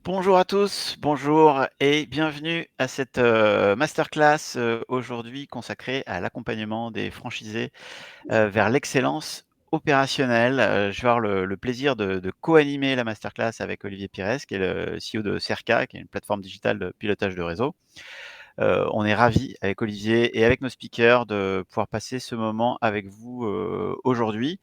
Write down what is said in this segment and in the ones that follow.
Bonjour à tous, bonjour et bienvenue à cette, masterclass, aujourd'hui consacrée à l'accompagnement des franchisés, vers l'excellence opérationnelle. Je vais avoir le plaisir de co-animer la masterclass avec Olivier Pires, qui est le CEO de Cerca, qui est une plateforme digitale de pilotage de réseau. On est ravis avec Olivier et avec nos speakers de pouvoir passer ce moment avec vous, aujourd'hui.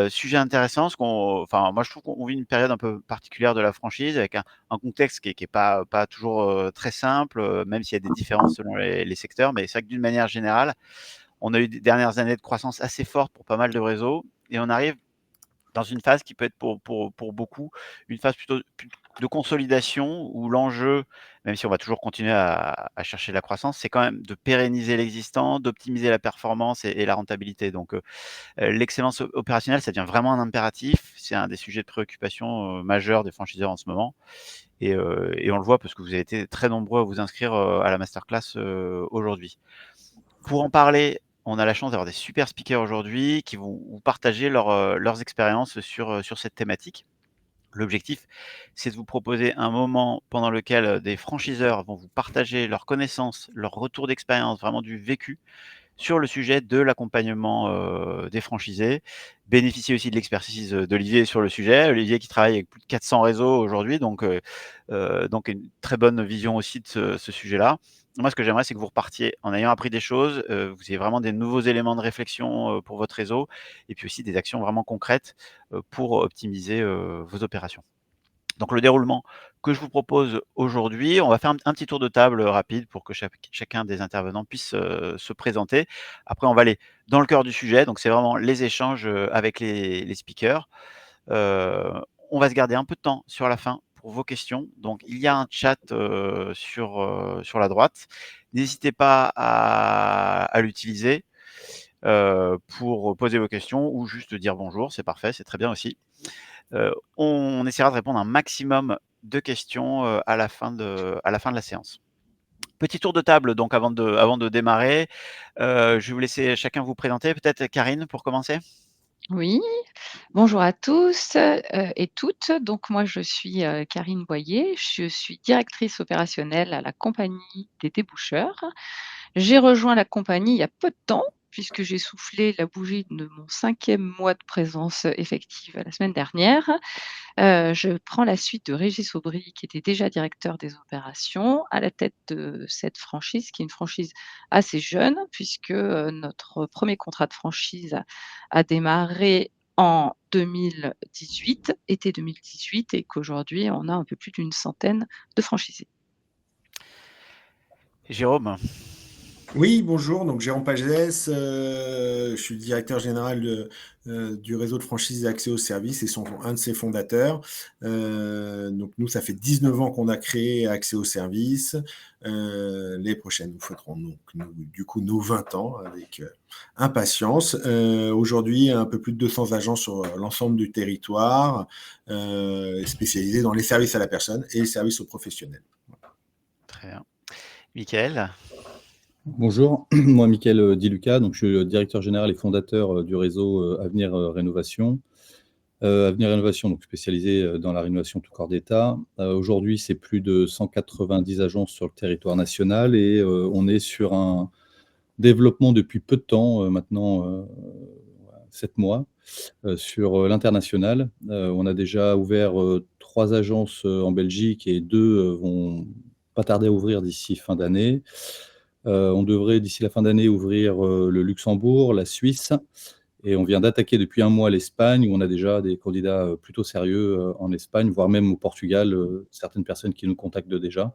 Sujet intéressant, parce moi je trouve qu'on vit une période un peu particulière de la franchise avec un contexte qui est pas toujours, très simple, même s'il y a des différences selon les secteurs. Mais c'est vrai que d'une manière générale, on a eu des dernières années de croissance assez forte pour pas mal de réseaux et on arrive dans une phase qui peut être pour beaucoup, une phase plutôt de consolidation où l'enjeu, même si on va toujours continuer à chercher la croissance, c'est quand même de pérenniser l'existant, d'optimiser la performance et la rentabilité. Donc, l'excellence opérationnelle, ça devient vraiment un impératif. C'est un des sujets de préoccupation, majeurs des franchiseurs en ce moment et on le voit parce que vous avez été très nombreux à vous inscrire, à la masterclass, aujourd'hui. Pour en parler, on a la chance d'avoir des super speakers aujourd'hui qui vont vous partager leurs expériences sur cette thématique. L'objectif, c'est de vous proposer un moment pendant lequel, des franchiseurs vont vous partager leurs connaissances, leurs retours d'expérience, vraiment du vécu sur le sujet de l'accompagnement, des franchisés. Bénéficier aussi de l'expertise, d'Olivier sur le sujet. Olivier qui travaille avec plus de 400 réseaux aujourd'hui, donc une très bonne vision aussi de ce sujet-là. Moi, ce que j'aimerais, c'est que vous repartiez en ayant appris des choses, vous ayez vraiment des nouveaux éléments de réflexion, pour votre réseau et puis aussi des actions vraiment concrètes, pour optimiser, vos opérations. Donc le déroulement que je vous propose aujourd'hui, on va faire un petit tour de table, rapide pour que chacun des intervenants puisse, se présenter. Après on va aller dans le cœur du sujet, donc c'est vraiment les échanges, avec les speakers. Heu, on va se garder un peu de temps sur la fin pour vos questions. Donc il y a un chat, sur la droite. N'hésitez pas à l'utiliser, pour poser vos questions ou juste dire bonjour, c'est parfait, c'est très bien aussi. On essaiera de répondre à un maximum de questions, à la fin de la séance. Petit tour de table donc avant de démarrer. Je vais vous laisser chacun vous présenter. Peut-être Karine pour commencer? Oui, bonjour à tous, et toutes. Donc moi je suis, Karine Boyer, je suis directrice opérationnelle à la compagnie des déboucheurs. J'ai rejoint la compagnie il y a peu de temps, puisque j'ai soufflé la bougie de mon 5e mois de présence, effective la semaine dernière. Je prends la suite de Régis Aubry, qui était déjà directeur des opérations, à la tête de cette franchise, qui est une franchise assez jeune, puisque, notre premier contrat de franchise a démarré en 2018, été 2018, et qu'aujourd'hui on a un peu plus d'une centaine de franchisés. Jérôme? Oui, bonjour, donc Jérôme Pagès, je suis le directeur général du réseau de franchise et accès aux services et un de ses fondateurs. Donc nous, ça fait 19 ans qu'on a créé Accès aux services. Les prochaines, nous fêterons donc, du coup nos 20 ans avec impatience. Aujourd'hui, un peu plus de 200 agents sur l'ensemble du territoire, spécialisés dans les services à la personne et les services aux professionnels. Très bien. Michael? Bonjour, moi Mickaël Di Luca, donc je suis le directeur général et fondateur du réseau Avenir Rénovation. Avenir Rénovation, donc spécialisé dans la rénovation tout corps d'État. Aujourd'hui, c'est plus de 190 agences sur le territoire national et on est sur un développement depuis peu de temps, maintenant 7 mois, sur l'international. On a déjà ouvert 3 agences en Belgique et 2 vont pas tarder à ouvrir d'ici fin d'année. On devrait, d'ici la fin d'année, ouvrir le Luxembourg, la Suisse, et on vient d'attaquer depuis un mois l'Espagne, où on a déjà des candidats plutôt sérieux en Espagne, voire même au Portugal, certaines personnes qui nous contactent déjà.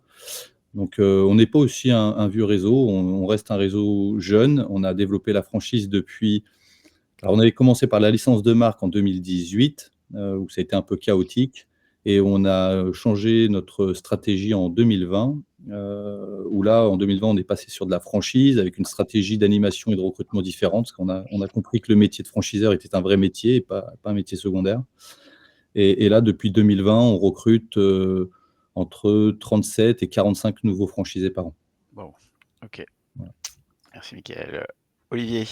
Donc, on n'est pas aussi un vieux réseau, on reste un réseau jeune. On a développé la franchise depuis... Alors, on avait commencé par la licence de marque en 2018, où ça a été un peu chaotique, et on a changé notre stratégie en 2020, où là, en 2020, on est passé sur de la franchise avec une stratégie d'animation et de recrutement différente, parce qu'on a compris que le métier de franchiseur était un vrai métier et pas un métier secondaire. Et là, depuis 2020, on recrute entre 37 et 45 nouveaux franchisés par an. Bon, OK. Voilà. Merci Michael. Olivier?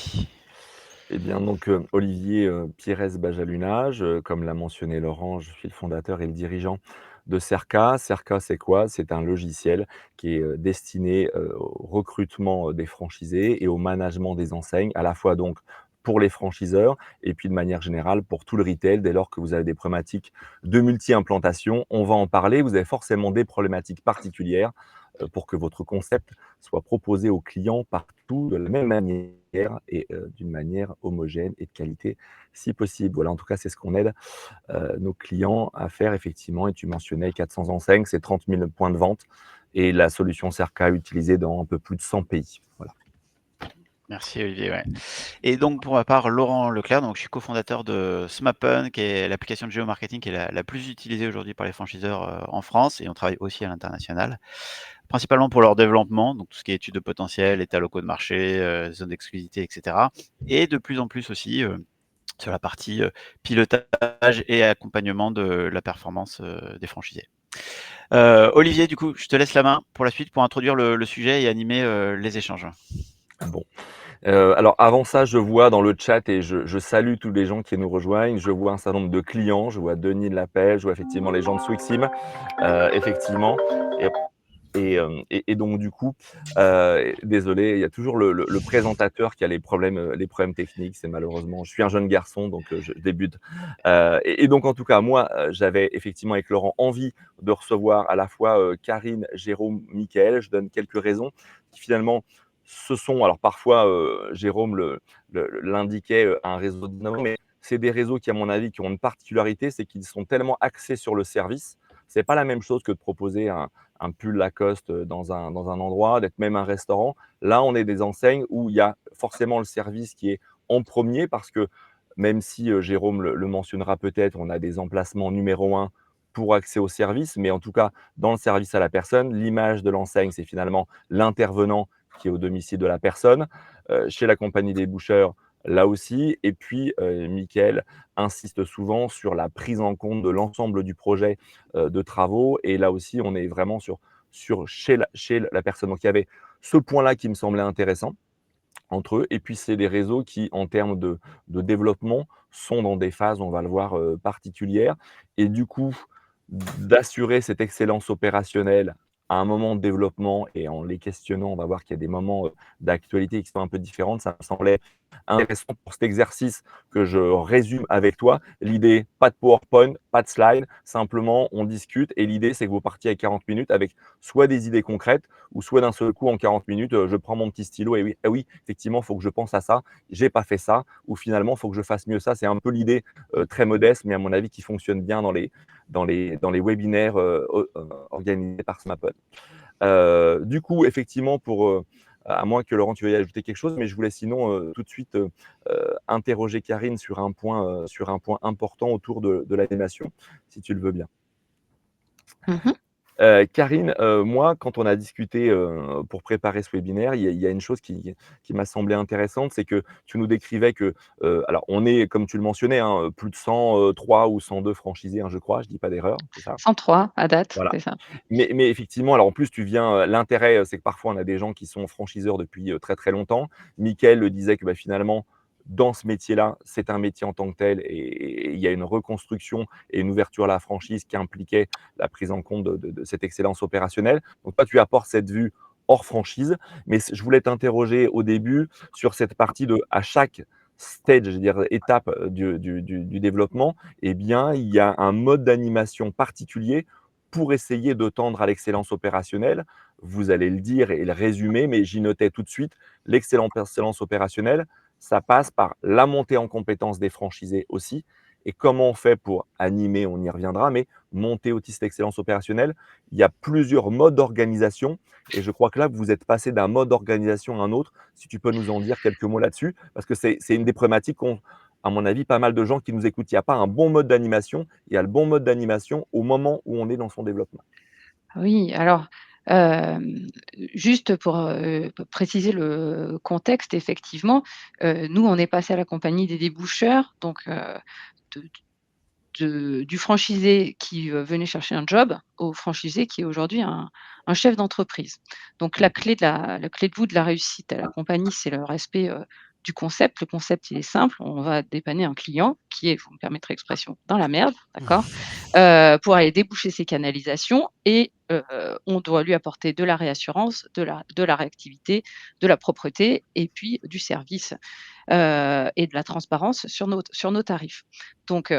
Eh bien, donc, Olivier Pires Bajalunage, comme l'a mentionné Laurent, je suis le fondateur et le dirigeant de Cerca. Cerca, c'est quoi? C'est un logiciel qui est, destiné, au recrutement, des franchisés et au management des enseignes, à la fois donc pour les franchiseurs et puis de manière générale pour tout le retail. Dès lors que vous avez des problématiques de multi-implantation, on va en parler. Vous avez forcément des problématiques particulières, pour que votre concept soit proposé aux clients partout de la même manière et d'une manière homogène et de qualité si possible. Voilà, en tout cas, c'est ce qu'on aide, nos clients à faire effectivement et tu mentionnais 400 enseignes, c'est 30 000 points de vente et la solution Cerca utilisée dans un peu plus de 100 pays. Voilà. Merci Olivier, ouais. Et donc pour ma part, Laurent Leclerc, donc je suis cofondateur de Smappen, qui est l'application de géomarketing qui est la plus utilisée aujourd'hui par les franchiseurs, en France et on travaille aussi à l'international. Principalement pour leur développement, donc tout ce qui est études de potentiel, états locaux de marché, zones d'exclusivité et cetera et de plus en plus aussi, sur la partie, pilotage et accompagnement de la performance, des franchisés. Olivier, du coup, je te laisse la main pour la suite pour introduire le sujet et animer, les échanges. Bon. Alors avant ça, je vois dans le chat et je salue tous les gens qui nous rejoignent. Je vois un certain nombre de clients, je vois Denis de Lapelle, je vois effectivement les gens de Swixim, effectivement et donc du coup, désolé, il y a toujours le présentateur qui a les problèmes techniques. C'est malheureusement je suis un jeune garçon donc je débute, et donc en tout cas moi, j'avais effectivement avec Laurent envie de recevoir à la fois, Karine, Jérôme, Mickaël. Je donne quelques raisons qui finalement ce sont alors parfois, Jérôme l'indiquait, un réseau d'innovants, mais c'est des réseaux qui à mon avis qui ont une particularité, c'est qu'ils sont tellement axés sur le service. C'est pas la même chose que de proposer un pull Lacoste dans un endroit, d'être même un restaurant. Là, on est des enseignes où il y a forcément le service qui est en premier parce que même si Jérôme le mentionnera peut-être, on a des emplacements numéro un pour accès au service, mais en tout cas, dans le service à la personne, l'image de l'enseigne, c'est finalement l'intervenant qui est au domicile de la personne. Chez la compagnie des boucheurs, là aussi. Et puis, Mickaël insiste souvent sur la prise en compte de l'ensemble du projet de travaux. Et là aussi, on est vraiment chez la personne. Donc, il y avait ce point-là qui me semblait intéressant entre eux. Et puis, c'est des réseaux qui, en termes de développement, sont dans des phases, on va le voir, particulières. Et du coup, d'assurer cette excellence opérationnelle à un moment de développement et en les questionnant, on va voir qu'il y a des moments d'actualité qui sont un peu différentes. Ça me semblait intéressant pour cet exercice que je résume avec toi. L'idée, pas de PowerPoint, pas de slide, simplement on discute et l'idée c'est que vous partiez à 40 minutes avec soit des idées concrètes ou soit d'un seul coup en 40 minutes, je prends mon petit stylo et oui, ah oui, effectivement, il faut que je pense à ça, j'ai pas fait ça ou finalement il faut que je fasse mieux ça. C'est un peu l'idée très modeste mais à mon avis qui fonctionne bien dans les webinaires organisés par Smappen. Du coup, effectivement, à moins que Laurent, tu veuilles ajouter quelque chose, mais je voulais sinon tout de suite interroger Karine sur un point important autour de l'animation, si tu le veux bien. Mmh. Karine, moi, quand on a discuté pour préparer ce webinaire, il y a une chose qui m'a semblé intéressante, c'est que tu nous décrivais que, alors on est, comme tu le mentionnais, hein, plus de 103 ou 102 franchisés, hein, je crois, je dis pas d'erreur, c'est ça? 103 à date, Voilà. c'est ça. Mais effectivement, alors en plus, tu viens, l'intérêt, c'est que parfois on a des gens qui sont franchiseurs depuis, très, très longtemps. Mickaël le disait que, bah, finalement, dans ce métier-là, c'est un métier en tant que tel et il y a une reconstruction et une ouverture à la franchise qui impliquait la prise en compte de cette excellence opérationnelle. Donc toi, tu apportes cette vue hors franchise, mais je voulais t'interroger au début sur cette partie à chaque stage, je veux dire étape, du développement, eh bien, il y a un mode d'animation particulier pour essayer de tendre à l'excellence opérationnelle. Vous allez le dire et le résumer, mais j'y notais tout de suite, l'excellence opérationnelle, ça passe par la montée en compétence des franchisés aussi. Et comment on fait pour animer, on y reviendra, mais monter aussi cette excellence opérationnelle, il y a plusieurs modes d'organisation. Et je crois que là, vous êtes passé d'un mode d'organisation à un autre. Si tu peux nous en dire quelques mots là-dessus, parce que c'est une des problématiques qu'ont, à mon avis, pas mal de gens qui nous écoutent. Il n'y a pas un bon mode d'animation, il y a le bon mode d'animation au moment où on est dans son développement. Oui, alors, juste pour, préciser le contexte, effectivement, nous, on est passé à la compagnie des déboucheurs, donc de du franchisé qui, venait chercher un job, au franchisé qui est aujourd'hui un chef d'entreprise. Donc la clé de voûte de la réussite à la compagnie, c'est le respect, du concept. Le concept, il est simple, on va dépanner un client pieds, vous me permettrez l'expression, dans la merde, d'accord? Pour aller déboucher ses canalisations et on doit lui apporter de la réassurance, de la réactivité, de la propreté et puis du service, et de la transparence sur nos tarifs. Donc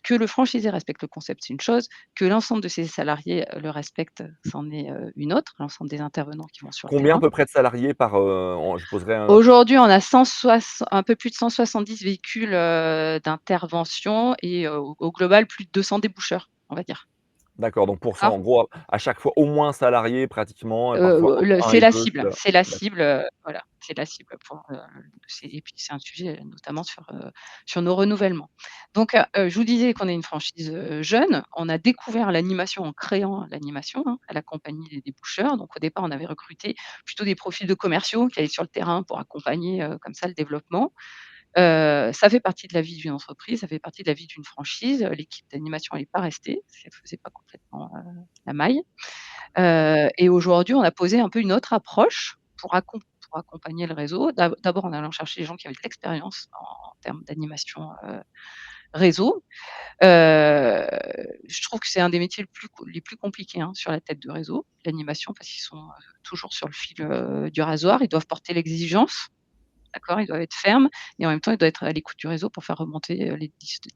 que le franchisé respecte le concept, c'est une chose, que l'ensemble de ses salariés, le respectent, c'en est, une autre, l'ensemble des intervenants qui vont sur le Combien à terrain. peu près de salariés par, je poserai un Aujourd'hui, on a un peu plus de 170 véhicules, d'intervention et au global, plus de 200 déboucheurs, on va dire. d'accord, donc pour ça, D'accord? en gros, à chaque fois, au moins un salarié pratiquement et parfois Le entre 1 c'est et la 2, cible, c'est la cible, voilà, c'est la cible pour, et puis c'est un sujet notamment sur nos renouvellements. Donc je vous disais qu'on est une franchise, jeune. On a découvert l'animation en créant l'animation, hein, à la compagnie des déboucheurs. Donc au départ, on avait recruté plutôt des profils de commerciaux qui allaient sur le terrain pour accompagner, comme ça le développement. Ça fait partie de la vie d'une entreprise, ça fait partie de la vie d'une franchise. L'équipe d'animation elle est pas restée, parce qu'elle faisait pas complètement, la maille. Et aujourd'hui, on a posé un peu une autre approche pour accompagner le réseau. D'abord en allant chercher les gens qui avaient de l'expérience en termes d'animation, réseau. Heu, je trouve que c'est un des métiers les plus compliqués, hein, sur la tête de réseau, l'animation, parce qu'ils sont, toujours sur le fil, du rasoir. Ils doivent porter l'exigence, d'accord? Ils doivent être fermes et en même temps, ils doivent être à l'écoute du réseau pour faire remonter, les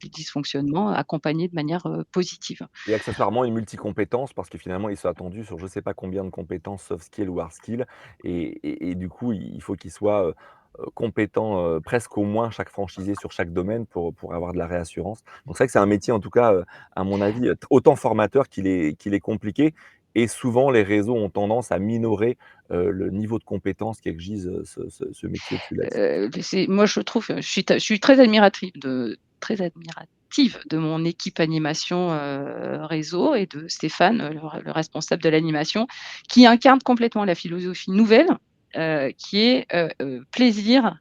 dysfonctionnements, accompagnés de manière, positive. et accessoirement une multicompétence parce que finalement, ils sont attendus sur je ne sais pas combien de compétences soft skills ou hard skills et du coup, il faut qu'ils soient, compétents, presque au moins chaque franchisé sur chaque domaine pour avoir de la réassurance. Donc c'est vrai que c'est un métier en tout cas, à mon avis, autant formateur qu'il est compliqué et souvent les réseaux ont tendance à minorer, le niveau de compétence qu'exige, ce métier, tu l'as dit. C'est moi je trouve, je suis très admirative de mon équipe animation, réseau et de Stéphane, le responsable de l'animation, qui incarne complètement la philosophie nouvelle, qui est, plaisir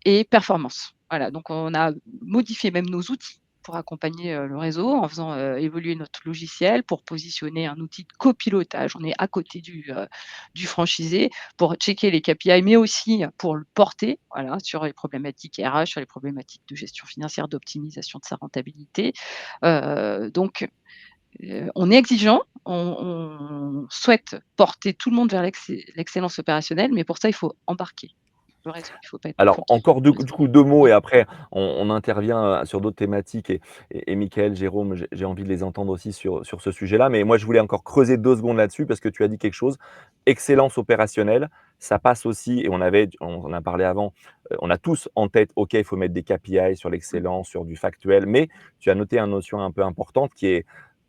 et performance. Voilà, donc on a modifié même nos outils pour accompagner, le réseau en faisant, évoluer notre logiciel pour positionner un outil de copilotage. On est à côté du franchisé pour checker les KPI, mais aussi pour le porter, voilà, sur les problématiques RH, sur les problématiques de gestion financière, d'optimisation de sa rentabilité. Donc on est exigeant, on souhaite porter tout le monde vers l'excellence opérationnelle, mais pour ça, il faut embarquer le réseau. Il ne faut pas être Alors focus encore sur le du réseau. coup 2 mots Mmh. et après on intervient, sur d'autres thématiques et Mickaël, Jérôme, j'ai envie de les entendre aussi sur ce sujet-là. Mais moi je voulais encore creuser 2 secondes là-dessus parce que tu as dit quelque chose. Excellence opérationnelle, ça passe aussi et on en a parlé avant, on a tous en tête, OK, il faut mettre des KPI sur l'excellence, sur du factuel, mais tu as noté une notion un peu importante qui est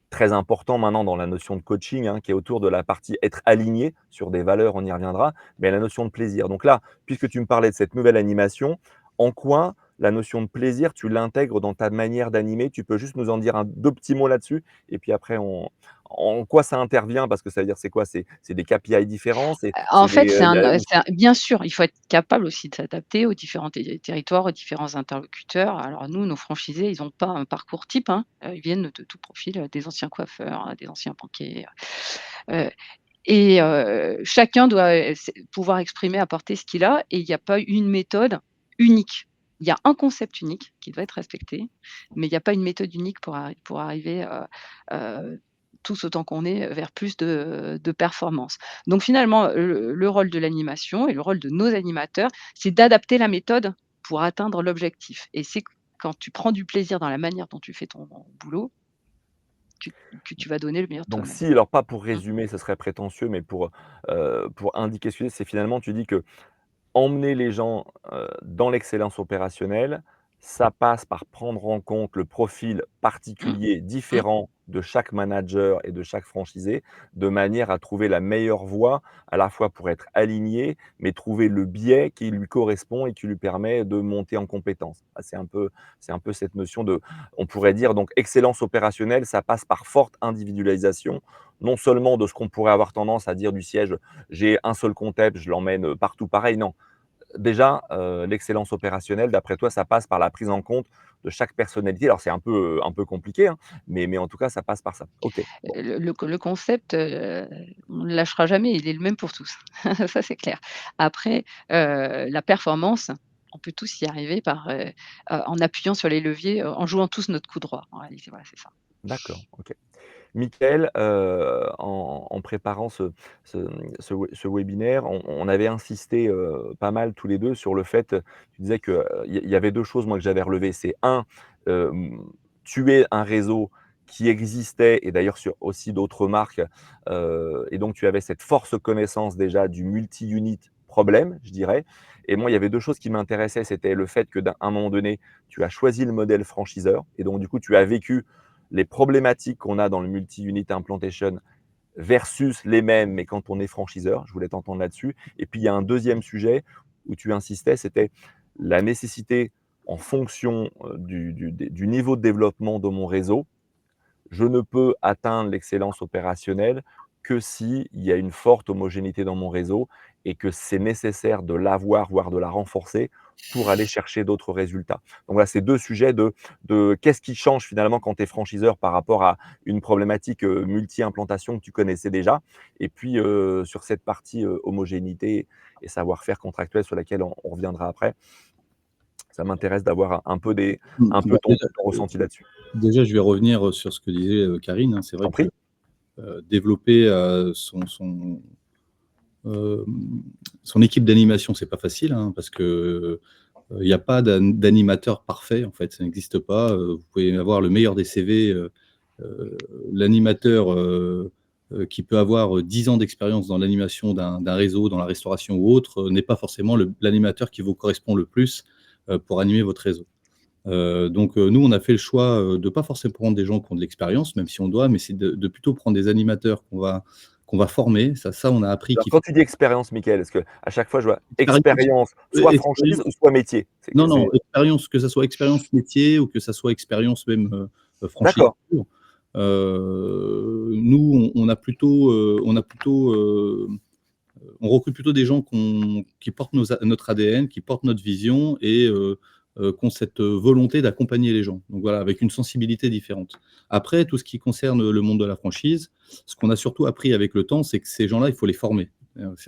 très important maintenant dans la notion de coaching, hein, qui est autour de la partie être aligné sur des valeurs, on y reviendra, mais la notion de plaisir. Donc là, puisque tu me parlais de cette nouvelle animation, en quoi la notion de plaisir, tu l'intègres dans ta manière d'animer? Tu peux juste nous en dire 2 petits mots là-dessus et puis après en quoi ça intervient? Parce que ça veut dire c'est quoi? C'est des KPI différents? En C'est fait, des, il y a bien sûr, il faut être capable aussi de s'adapter aux différents territoires, aux différents interlocuteurs. Alors nous, nos franchisés, ils n'ont pas un parcours type, hein. Ils viennent de tout profil, des anciens coiffeurs, des anciens banquiers, heu et chacun doit, pouvoir exprimer, apporter ce qu'il a et il y a pas une méthode unique. Il y a un concept unique qui doit être respecté, mais il y a pas une méthode unique pour arriver, tous autant qu'on est, vers plus de performance. Donc finalement, le rôle de l'animation et le rôle de nos animateurs, c'est d'adapter la méthode pour atteindre l'objectif et c'est quand tu prends du plaisir dans la manière dont tu fais ton boulot, tu que tu vas donner le meilleur de donc toi-même. si, alors pas pour Mmh. résumer, ce serait prétentieux, mais pour indiquer ce que c'est finalement tu dis que emmener les gens, dans l'excellence opérationnelle, ça passe par prendre en compte le profil Mmh. particulier, Mmh. différent de chaque manager et de chaque franchisé, de manière à trouver la meilleure voie, à la fois pour être aligné, mais trouver le biais qui lui correspond et qui lui permet de monter en compétence. Ah, c'est un peu cette notion de on pourrait dire donc excellence opérationnelle, ça passe par forte individualisation, non seulement de ce qu'on pourrait avoir tendance à dire du siège: «J'ai un seul comptable, je l'emmène, partout pareil». Non, déjà, l'excellence opérationnelle, d'après toi, ça passe par la prise en compte de chaque personnalité. Alors c'est un peu compliqué, hein, mais en tout cas, ça passe par ça. OK, bon. Le concept, on ne le lâchera jamais, il est le même pour tous. Ça, c'est clair. Après, la performance, on peut tous y arriver en appuyant sur les leviers, en jouant tous notre coup droit. En réalité, voilà, c'est ça. D'accord, OK. Michael, en préparant ce webinaire, on avait insisté, pas mal tous les 2 sur le fait, tu disais que, il y avait 2 choses moi que j'avais relevées. C'est un, tu es un réseau qui existait et d'ailleurs sur aussi d'autres marques, et donc tu avais cette force connaissance déjà du multi-unit problème, je dirais. Et moi, il y avait 2 choses qui m'intéressaient, c'était le fait que d'un un moment donné, tu as choisi le modèle franchiseur et donc du coup, tu as vécu les problématiques qu'on a dans le multi-unit implantation versus les mêmes, mais quand on est franchiseur. Je voulais t'entendre là-dessus. Et puis, il y a un deuxième sujet où tu insistais, c'était la nécessité, en fonction du niveau de développement de mon réseau, je ne peux atteindre l'excellence opérationnelle que s'il y a une forte homogénéité dans mon réseau et que c'est nécessaire de l'avoir, voire de la renforcer pour aller chercher d'autres résultats. Donc voilà, c'est 2 sujets de qu'est-ce qui change finalement quand tu es franchiseur par rapport à une problématique, multi-implantation que tu connaissais déjà et puis, sur cette partie, homogénéité et savoir-faire contractuel sur laquelle on reviendra après. Ça m'intéresse d'avoir un peu un peu Bah, ton ressenti là-dessus. déjà, je vais revenir sur ce que disait Karine, hein. C'est Je vrai t'en que prie. développer son équipe d'animation, c'est pas facile, hein, parce que il n'y a pas d'animateur parfait, en fait, ça n'existe pas. Vous pouvez avoir le meilleur des CV, l'animateur qui peut avoir 10 ans d'expérience dans l'animation d'un réseau, dans la restauration ou autre, n'est pas forcément l'animateur qui vous correspond le plus pour animer votre réseau. Donc nous, on a fait le choix de pas forcément prendre des gens qui ont de l'expérience, même si on doit, mais c'est de plutôt prendre des animateurs qu'on va former. Ça, on a appris Alors qu'il faut quand tu dis expérience, Mickaël, est-ce qu'à chaque fois je vois expérience, expérience, soit franchise ou soit métier? non, non, expérience, que ça soit expérience métier ou que ça soit expérience même franchise. D'accord. Nous, on recrute plutôt des gens qui portent notre ADN, qui portent notre vision et qui ont cette volonté d'accompagner les gens. Donc voilà, avec une sensibilité différente. Après, tout ce qui concerne le monde de la franchise, ce qu'on a surtout appris avec le temps, c'est que ces gens-là, il faut les former.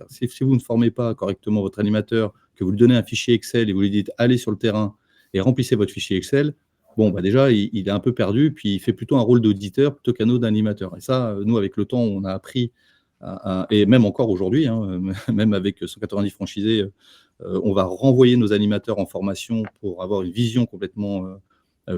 Si vous ne formez pas correctement votre animateur, que vous lui donnez un fichier Excel et vous lui dites allez sur le terrain et remplissez votre fichier Excel, bon, bah déjà, il est un peu perdu, puis il fait plutôt un rôle d'auditeur plutôt qu'un autre d'animateur. Et ça, nous, avec le temps, on a appris, et même encore aujourd'hui, hein, même avec 190 franchisés, on va renvoyer nos animateurs en formation pour avoir une vision complètement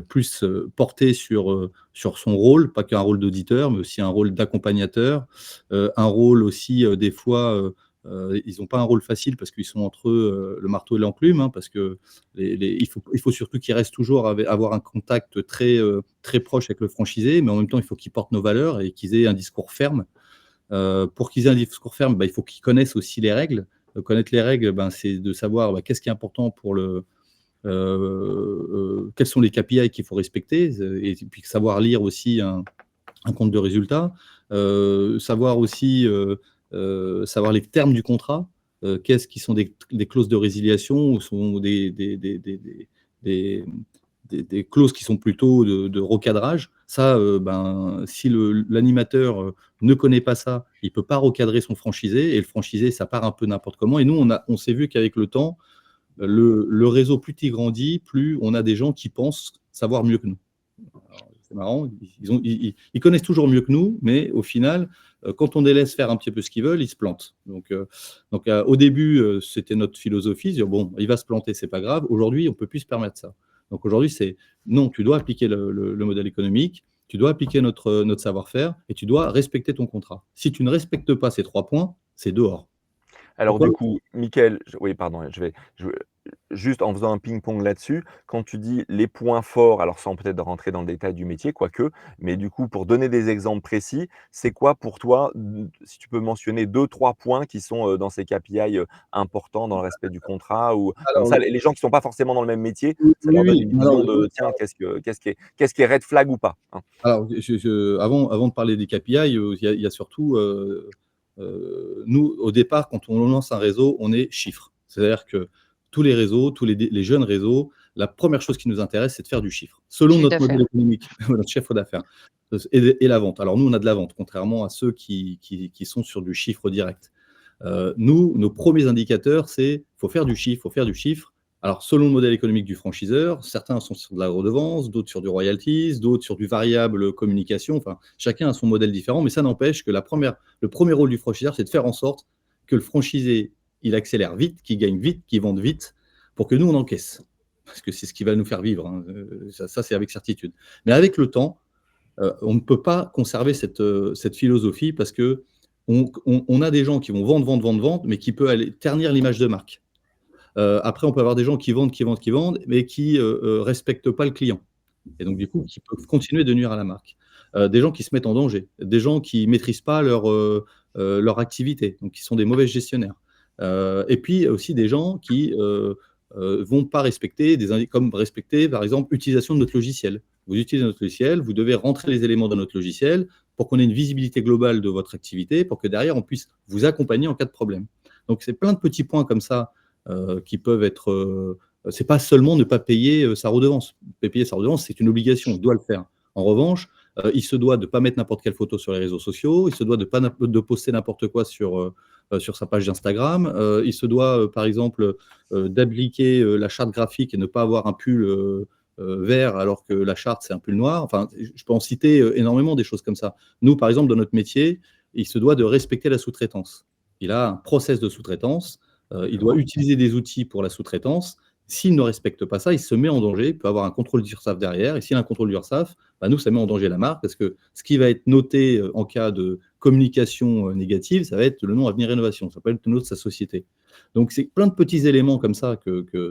plus portée sur son rôle, pas qu'un rôle d'auditeur, mais aussi un rôle d'accompagnateur, un rôle aussi, des fois, ils n'ont pas un rôle facile parce qu'ils sont entre eux, le marteau et l'enclume, hein, parce que il faut surtout qu'ils restent toujours avoir un contact très, très proche avec le franchisé, mais en même temps, il faut qu'ils portent nos valeurs et qu'ils aient un discours ferme. Pour qu'ils aient un discours ferme, il faut qu'ils connaissent aussi les règles. Connaître les règles, c'est de savoir qu'est-ce qui est important pour quels sont les KPI qu'il faut respecter, et puis savoir lire aussi un compte de résultats, savoir aussi savoir les termes du contrat, qu'est-ce qui sont des clauses de résiliation ou sont des clauses qui sont plutôt de recadrage. Ça, si l'animateur ne connaît pas ça, il ne peut pas recadrer son franchisé, et le franchisé, ça part un peu n'importe comment. Et nous, on s'est vu qu'avec le temps, le réseau, plus il grandit, plus on a des gens qui pensent savoir mieux que nous. Alors, c'est marrant, ils connaissent toujours mieux que nous, mais au final, quand on les laisse faire un petit peu ce qu'ils veulent, ils se plantent. Donc au début, c'était notre philosophie, dire bon, il va se planter, c'est pas grave. Aujourd'hui, on ne peut plus se permettre ça. Donc aujourd'hui, c'est non, tu dois appliquer le modèle économique, tu dois appliquer notre savoir-faire et tu dois respecter ton contrat. Si tu ne respectes pas ces 3 points, c'est dehors. Alors Pourquoi du coup, Mickaël, oui pardon, juste en faisant un ping-pong là-dessus, quand tu dis les points forts, alors sans peut-être rentrer dans le détail du métier, quoique, mais du coup, pour donner des exemples précis, c'est quoi pour toi, si tu peux mentionner 2-3 points qui sont dans ces KPI importants dans le respect du contrat ou comme Alors, ça, les gens qui ne sont pas forcément dans le même métier, ça leur donne oui, une vision de tiens, qu'est-ce qui est red flag ou pas, hein? alors, avant de parler des KPI, il y a surtout, nous, au départ, quand on lance un réseau, on est chiffre. C'est-à-dire que tous les réseaux, tous les jeunes réseaux, la première chose qui nous intéresse, c'est de faire du chiffre, selon notre modèle économique, notre chiffre d'affaires et la vente. Alors nous, on a de la vente, contrairement à ceux qui sont sur du chiffre direct. Nous, nos premiers indicateurs, c'est faut faire du chiffre, Alors, selon le modèle économique du franchiseur, certains sont sur de la redevance, d'autres sur du royalties, d'autres sur du variable communication. Enfin, chacun a son modèle différent, mais ça n'empêche que le premier rôle du franchiseur, c'est de faire en sorte que le franchisé, il accélère vite, qu'il gagne vite, qu'il vende vite, pour que nous, on encaisse. Parce que c'est ce qui va nous faire vivre, hein. Ça, c'est avec certitude. Mais avec le temps, on ne peut pas conserver cette philosophie parce que on a des gens qui vont vendre, mais qui peut aller ternir l'image de marque. Après, on peut avoir des gens qui vendent, mais qui respectent pas le client. Et donc, du coup, qui peuvent continuer de nuire à la marque. Des gens qui se mettent en danger, des gens qui maîtrisent pas leur activité, donc qui sont des mauvais gestionnaires. Et puis aussi des gens qui vont pas respecter comme respecter, par exemple, l'utilisation de notre logiciel. Vous utilisez notre logiciel, vous devez rentrer les éléments dans notre logiciel pour qu'on ait une visibilité globale de votre activité, pour que derrière, on puisse vous accompagner en cas de problème. Donc, c'est plein de petits points comme ça qui peuvent être. C'est pas seulement ne pas payer sa redevance. Payer sa redevance, c'est une obligation, il doit le faire. En revanche, il se doit de ne pas mettre n'importe quelle photo sur les réseaux sociaux, il se doit de poster n'importe quoi sur sa page d'Instagram, il se doit, par exemple, d'appliquer la charte graphique et ne pas avoir un pull vert alors que la charte, c'est un pull noir. Enfin, je peux en citer énormément des choses comme ça. Nous, par exemple, dans notre métier, il se doit de respecter la sous-traitance. Il a un process de sous-traitance. Il doit utiliser des outils pour la sous-traitance. S'il ne respecte pas ça, il se met en danger. Il peut avoir un contrôle d'URSSAF derrière. Et s'il y a un contrôle d'URSSAF, nous, ça met en danger la marque parce que ce qui va être noté en cas de communication négative, ça va être le nom Avenir Rénovation. Ça peut être le nom de sa société. Donc, c'est plein de petits éléments comme ça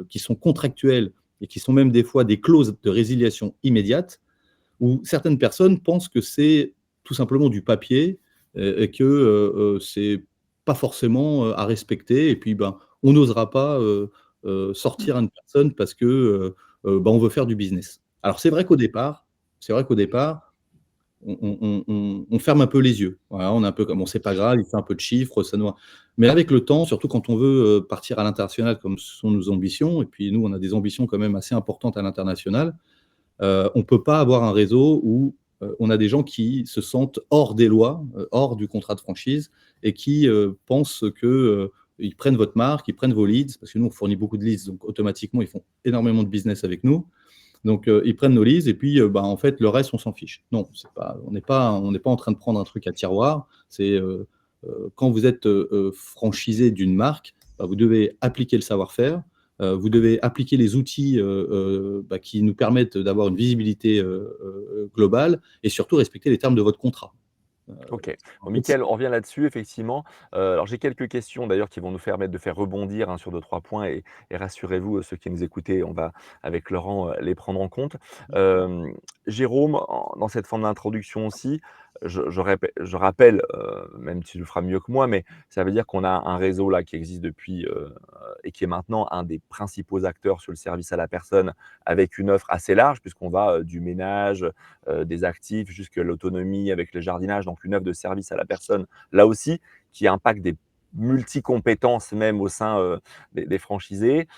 qui sont contractuels et qui sont même des fois des clauses de résiliation immédiate où certaines personnes pensent que c'est tout simplement du papier et que c'est pas forcément à respecter. Et puis, on n'osera pas sortir une personne parce que on veut faire du business. Alors, c'est vrai qu'au départ, on ferme un peu les yeux. Voilà, on est un peu comme, bon, c'est pas grave, il fait un peu de chiffres, ça nous. Mais avec le temps, surtout quand on veut partir à l'international, comme ce sont nos ambitions, et puis nous, on a des ambitions quand même assez importantes à l'international, on ne peut pas avoir un réseau où on a des gens qui se sentent hors des lois, hors du contrat de franchise, et qui pensent que ils prennent votre marque, ils prennent vos leads, parce que nous, on fournit beaucoup de leads, donc automatiquement, ils font énormément de business avec nous. Donc, ils prennent nos leads, et puis, en fait, le reste, on s'en fiche. Non, on n'est pas en train de prendre un truc à tiroir. C'est quand vous êtes franchisé d'une marque, vous devez appliquer le savoir-faire, vous devez appliquer les outils qui nous permettent d'avoir une visibilité globale et surtout respecter les termes de votre contrat. OK. En Bon, fait, c'est Mickaël, on revient là-dessus effectivement. Alors j'ai quelques questions d'ailleurs qui vont nous permettre de faire rebondir, hein, sur 2-3 points et rassurez-vous, ceux qui nous écoutez, on va avec Laurent, les prendre en compte. Jérôme, dans cette forme d'introduction aussi, je rappelle, même tu le feras mieux que moi, mais ça veut dire qu'on a un réseau là qui existe depuis, et qui est maintenant un des principaux acteurs sur le service à la personne avec une offre assez large puisqu'on va, du ménage, des actifs jusqu'à l'autonomie avec le jardinage, donc une offre de service à la personne, là aussi, qui impacte des multi-compétences même au sein des franchisés,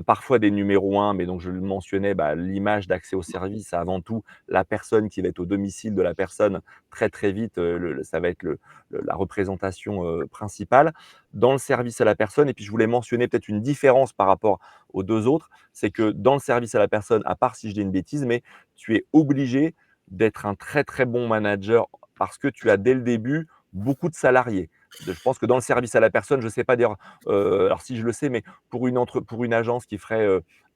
parfois des numéros 1, mais donc je le mentionnais, l'image d'accès au service, c'est avant tout la personne qui va être au domicile de la personne très très vite, ça va être la représentation principale. Dans le service à la personne, et puis je voulais mentionner peut-être une différence par rapport aux deux autres, c'est que dans le service à la personne, à part si je dis une bêtise, mais tu es obligé d'être un très, très bon manager parce que tu as dès le début beaucoup de salariés. Je pense que dans le service à la personne, je ne sais pas dire, alors si je le sais, mais pour une agence qui ferait,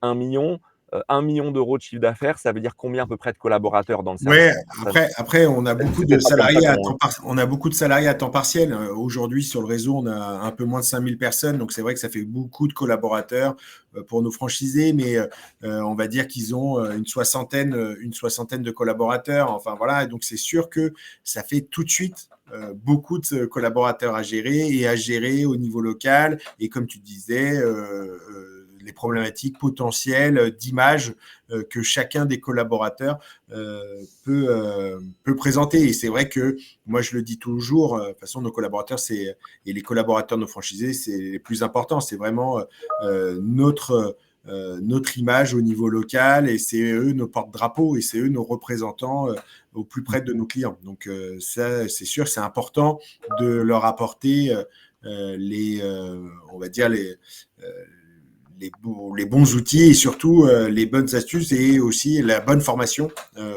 1 000 000, 1 000 000 € de chiffre d'affaires, ça veut dire combien à peu près de collaborateurs dans le service Ouais, à la personne? après, on a beaucoup C'est de peut-être pas comme ça salariés à qu'on. on a beaucoup de salariés à temps partiel. Aujourd'hui, sur le réseau, on a un peu moins de 5000 personnes, donc c'est vrai que ça fait beaucoup de collaborateurs pour nos franchisés, mais on va dire qu'ils ont une soixantaine de collaborateurs. Enfin voilà, et donc c'est sûr que ça fait tout de suite beaucoup de collaborateurs à gérer et à gérer au niveau local. Et comme tu disais, les problématiques potentielles d'image que chacun des collaborateurs peut présenter. Et c'est vrai que moi, je le dis toujours, de toute façon, nos collaborateurs, et les collaborateurs de nos franchisés, c'est les plus importants. C'est vraiment notre image au niveau local, et c'est eux nos porte-drapeaux et c'est eux nos représentants au plus près de nos clients. Donc ça, c'est sûr, c'est important de leur apporter on va dire les bons outils et surtout les bonnes astuces et aussi la bonne formation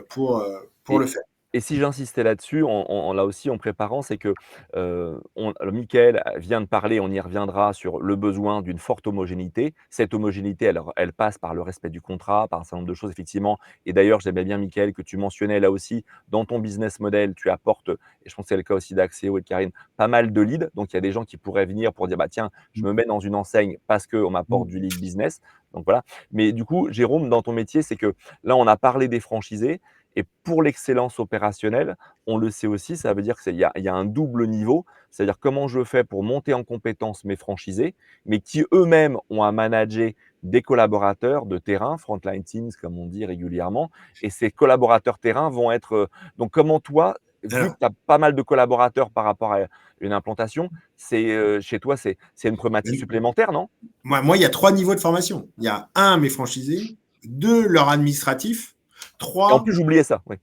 pour Et, le faire. et si j'insistais là-dessus, là aussi en préparant, c'est que alors Mickaël vient de parler, on y reviendra sur le besoin d'une forte homogénéité. Cette homogénéité, elle passe par le respect du contrat, par un certain nombre de choses, effectivement. Et d'ailleurs, j'aimais bien, Mickaël, que tu mentionnais là aussi, dans ton business model, tu apportes, et je pense que c'est le cas aussi d'Axéo et de Karine, pas mal de leads. Donc, il y a des gens qui pourraient venir pour dire, bah tiens, je me mets dans une enseigne parce qu'on m'apporte du lead business. Donc voilà. Mais du coup, Jérôme, dans ton métier, c'est que là, on a parlé des franchisés. Et pour l'excellence opérationnelle, on le sait aussi, ça veut dire qu'il y a un double niveau, c'est-à-dire comment je fais pour monter en compétence mes franchisés, mais qui eux-mêmes ont à manager des collaborateurs de terrain, frontline teams comme on dit régulièrement, et ces collaborateurs terrain vont être… donc comment toi, vu que Alors, tu as pas mal de collaborateurs par rapport à une implantation, chez toi, c'est une problématique supplémentaire, non? moi, il y a 3 niveaux de formation. Il y a 1, mes franchisés, 2, leur administratif, Et en 3, plus, j'oubliais ça. Oui.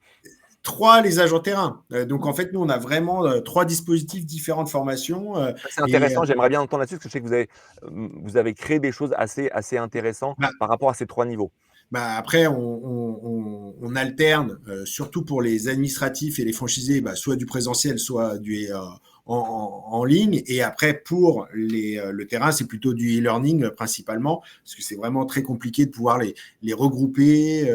3 les agents terrain. Donc, en fait, nous, on a vraiment 3 dispositifs différents de formation. C'est Et intéressant, j'aimerais bien entendre là-dessus, parce que je sais que vous avez créé des choses assez intéressantes bah, par rapport à ces 3 niveaux. après, on alterne, surtout pour les administratifs et les franchisés, soit du présentiel, soit en ligne. Et après, pour le terrain, c'est plutôt du e-learning principalement, parce que c'est vraiment très compliqué de pouvoir les regrouper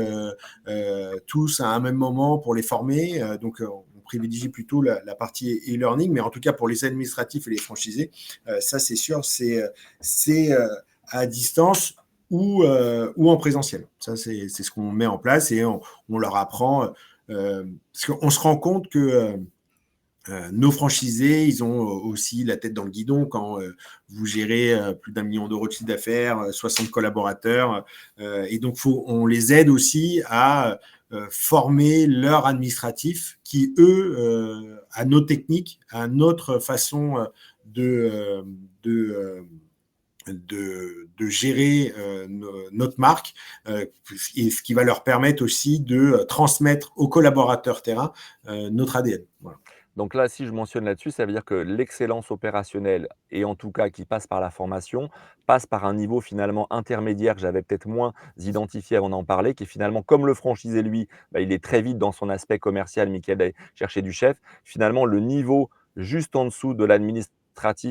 tous à un même moment pour les former. Donc, on privilégie plutôt la partie e-learning, mais en tout cas, pour les administratifs et les franchisés, ça, c'est sûr, c'est à distance ou en présentiel. Ça, c'est ce qu'on met en place et on leur apprend. Parce qu'on se rend compte que nos franchisés, ils ont aussi la tête dans le guidon quand vous gérez plus d'1 million d'euros de chiffre d'affaires, 60 collaborateurs. Et donc, on les aide aussi à former leurs administratifs qui, eux, à nos techniques, à notre façon de gérer notre marque, et ce qui va leur permettre aussi de transmettre aux collaborateurs terrain notre ADN. Voilà. Donc là, si je mentionne là-dessus, ça veut dire que l'excellence opérationnelle, et en tout cas qui passe par la formation, passe par un niveau finalement intermédiaire que j'avais peut-être moins identifié avant d'en parler, qui est finalement comme le franchisé lui, il est très vite dans son aspect commercial, Mickaël allait chercher du chef. Finalement, le niveau juste en dessous de l'administratif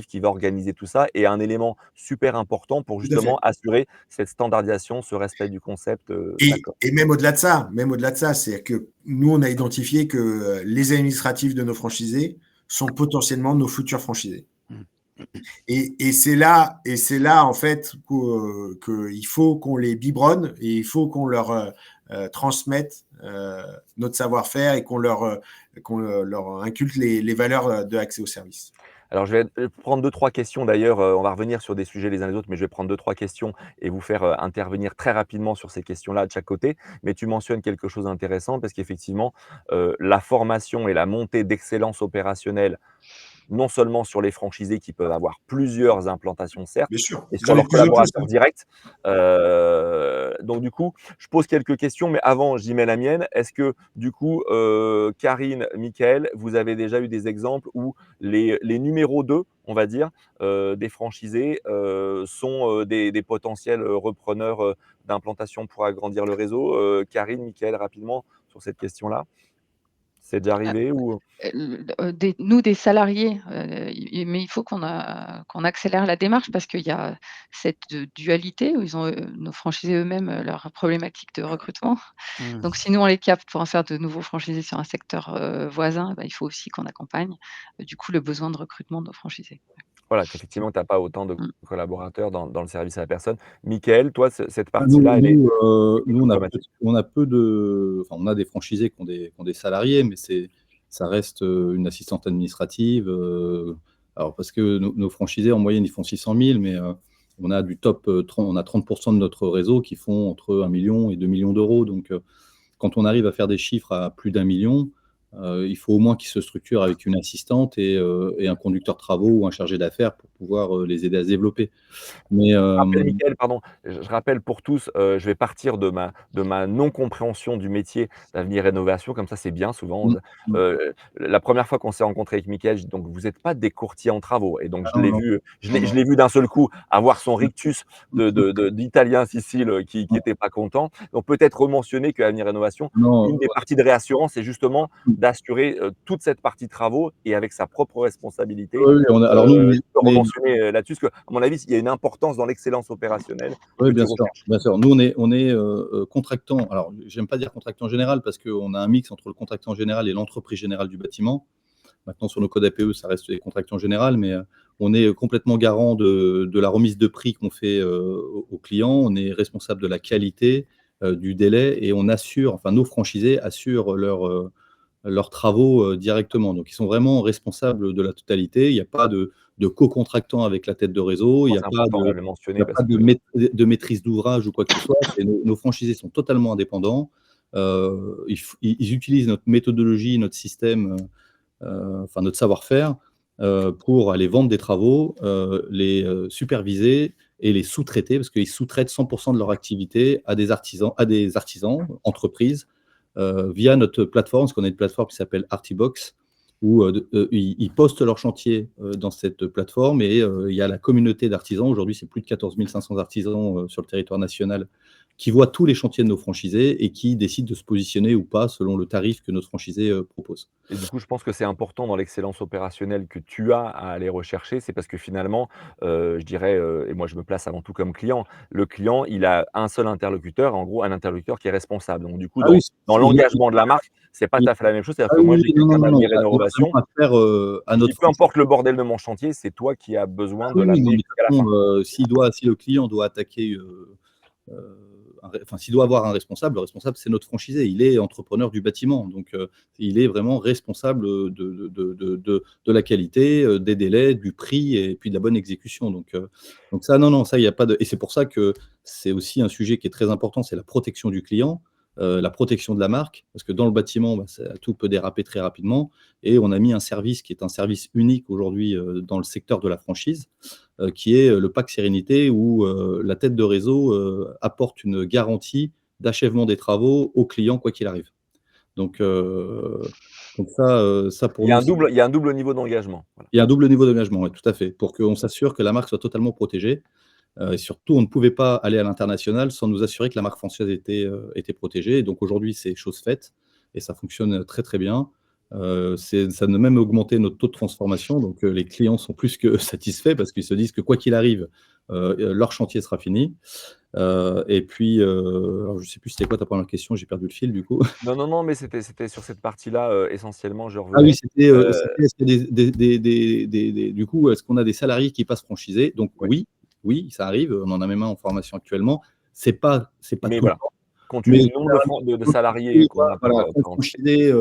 qui va organiser tout ça est un élément super important pour Tout à justement fait. assurer cette standardisation, ce respect du concept. D'accord. Et même au-delà de ça, c'est que nous, on a identifié que les administratifs de nos franchisés sont potentiellement nos futurs franchisés. Et c'est là, en fait, qu'il faut qu'on les biberonne et il faut qu'on leur transmette notre savoir-faire et qu'on leur inculque les valeurs de accès au service. Alors, je vais prendre 2-3 questions d'ailleurs, on va revenir sur des sujets les uns les autres, mais je vais prendre 2-3 questions et vous faire intervenir très rapidement sur ces questions-là de chaque côté. Mais tu mentionnes quelque chose d'intéressant parce qu'effectivement, la formation et la montée d'excellence opérationnelle, non seulement sur les franchisés qui peuvent avoir plusieurs implantations, certes, Bien sûr, et sur j'en ai de leurs plus en plus. collaborateurs directs. Donc du coup, je pose quelques questions, mais avant, j'y mets la mienne. Est-ce que du coup, Karine, Mickaël, vous avez déjà eu des exemples où les numéros 2, on va dire, des franchisés sont des potentiels repreneurs d'implantation pour agrandir le réseau? Karine, Mickaël, rapidement sur cette question-là. C'est déjà arrivé ou… Des salariés, mais il faut qu'on accélère la démarche parce qu'il y a cette dualité où ils ont, nos franchisés eux-mêmes, leurs problématiques de recrutement. Donc si nous on les capte pour en faire de nouveaux franchisés sur un secteur, voisin, il faut aussi qu'on accompagne, du coup le besoin de recrutement de nos franchisés. Voilà, qu'effectivement, tu as pas autant de Mmh. collaborateurs dans le service à la personne. Mickaël, toi, cette Ah, nous, partie-là, elle est nous, nous, problématique. on a peu de, enfin, on a des franchisés qui ont des salariés, mais ça reste une assistante administrative. Alors parce que nos franchisés en moyenne ils font 600 000, mais on a du top 30, on a 30% de notre réseau qui font entre 1 million et 2 millions d'euros. Donc quand on arrive à faire des chiffres à plus d'1 million, Il faut au moins qu'ils se structurent avec une assistante et un conducteur de travaux ou un chargé d'affaires pour pouvoir, les aider à se développer. Mais, Rappel, Mickaël, pardon, je rappelle pour tous, je vais partir de ma non-compréhension du métier d'Avenir Rénovation, comme ça c'est bien souvent, mmh, mmh. la première fois qu'on s'est rencontré avec Mickaël, donc vous n'êtes pas des courtiers en travaux et donc Ah je non, l'ai non, vu, non, non. je l'ai vu d'un seul coup avoir son Mmh, rictus mmh, mmh, d'italien Sicile, qui ouais. était pas content. Donc peut-être rementionner qu'Avenir Rénovation, Non, une des ouais, parties de réassurance, c'est justement mmh. d'assurer, toute cette partie travaux et avec sa propre responsabilité. Oui, oui, alors nous, Tu peux on est rementionner, là-dessus, parce qu'à mon avis, il y a une importance dans l'excellence opérationnelle oui, que tu bien sûr, recherches. bien sûr. Nous, on est, contractant. Alors, j'aime pas dire contractant général parce qu'on a un mix entre le contractant général et l'entreprise générale du bâtiment. Maintenant, sur nos codes APE, ça reste des contractants générales, mais on est complètement garant de la remise de prix qu'on fait aux clients. On est responsable de la qualité, du délai et on assure, enfin, nos franchisés assurent leurs travaux directement. Donc, ils sont vraiment responsables de la totalité. Il n'y a pas de co-contractant avec la tête de réseau. Il Non, n'y a c'est pas important, ouais, de, de le il y mentionner a parce pas que de maîtrise d'ouvrage ou quoi que ce soit. Nos franchisés sont totalement indépendants. Ils utilisent notre méthodologie, notre système enfin notre savoir-faire, pour aller vendre des travaux, les superviser et les sous-traiter, parce qu'ils sous-traitent 100% de leur activité à des artisans, entreprises, via notre plateforme, parce qu'on a une plateforme qui s'appelle Artibox, où ils postent leur chantier dans cette plateforme et il y a la communauté d'artisans. Aujourd'hui, c'est plus de 14 500 artisans sur le territoire national qui voient tous les chantiers de nos franchisés et qui décident de se positionner ou pas selon le tarif que notre franchisé propose. et du coup, je pense que c'est important dans l'excellence opérationnelle que tu as à aller rechercher. C'est parce que finalement, je dirais, et moi je me place avant tout comme client, le client, il a un seul interlocuteur, en gros un interlocuteur qui est responsable. Donc du coup, Ah oui, dans il l'engagement de la marque, c'est pas il tout à fait la même chose. C'est-à-dire ah que moi, oui, j'ai non, non, quelqu'un non, non, d'Avenir il y a Rénovation, vraiment affaire, à je dis: notre «Peu français. importe le bordel de mon chantier, c'est toi qui as Ah besoin de oui, oui, non, l'amener mais de toute jusqu'à la fin». façon, si le client doit attaquer, enfin, s'il doit avoir un responsable, le responsable, c'est notre franchisé. Il est entrepreneur du bâtiment, donc il est vraiment responsable de la qualité, des délais, du prix et puis de la bonne exécution. Donc ça, non, non, ça, il y a pas de et c'est pour ça que c'est aussi un sujet qui est très important, c'est la protection du client, la protection de la marque, parce que dans le bâtiment, bah, tout peut déraper très rapidement et on a mis un service qui est un service unique aujourd'hui, dans le secteur de la franchise, qui est le pack sérénité où la tête de réseau apporte une garantie d'achèvement des travaux au client quoi qu'il arrive. Donc, heu, donc ça pour nous, Il y a un double niveau d'engagement. Voilà. il y a un double niveau d'engagement, ouais, tout à fait, pour qu'on s'assure que la marque soit totalement protégée. Et surtout, on ne pouvait pas aller à l'international sans nous assurer que la marque française était protégée. Et donc aujourd'hui, c'est chose faite et ça fonctionne très, très bien. Ça a même augmenté notre taux de transformation. Donc les clients sont plus que satisfaits parce qu'ils se disent que quoi qu'il arrive, leur chantier sera fini. Et puis, alors je ne sais plus c'était quoi ta première question, j'ai perdu le fil du coup. Non, non, non, mais c'était sur cette partie-là, essentiellement, je Ah oui, revenais. Heu, c'était est-ce qu'il y a du coup, est-ce qu'on a des salariés qui passent franchisés? Donc ouais, oui, oui, ça arrive, on en a même un en formation actuellement. C'est pas mais tout le voilà, temps, compte tenu mais du nombre de quand salariés qu'on a voilà, quand par entité. franchisé,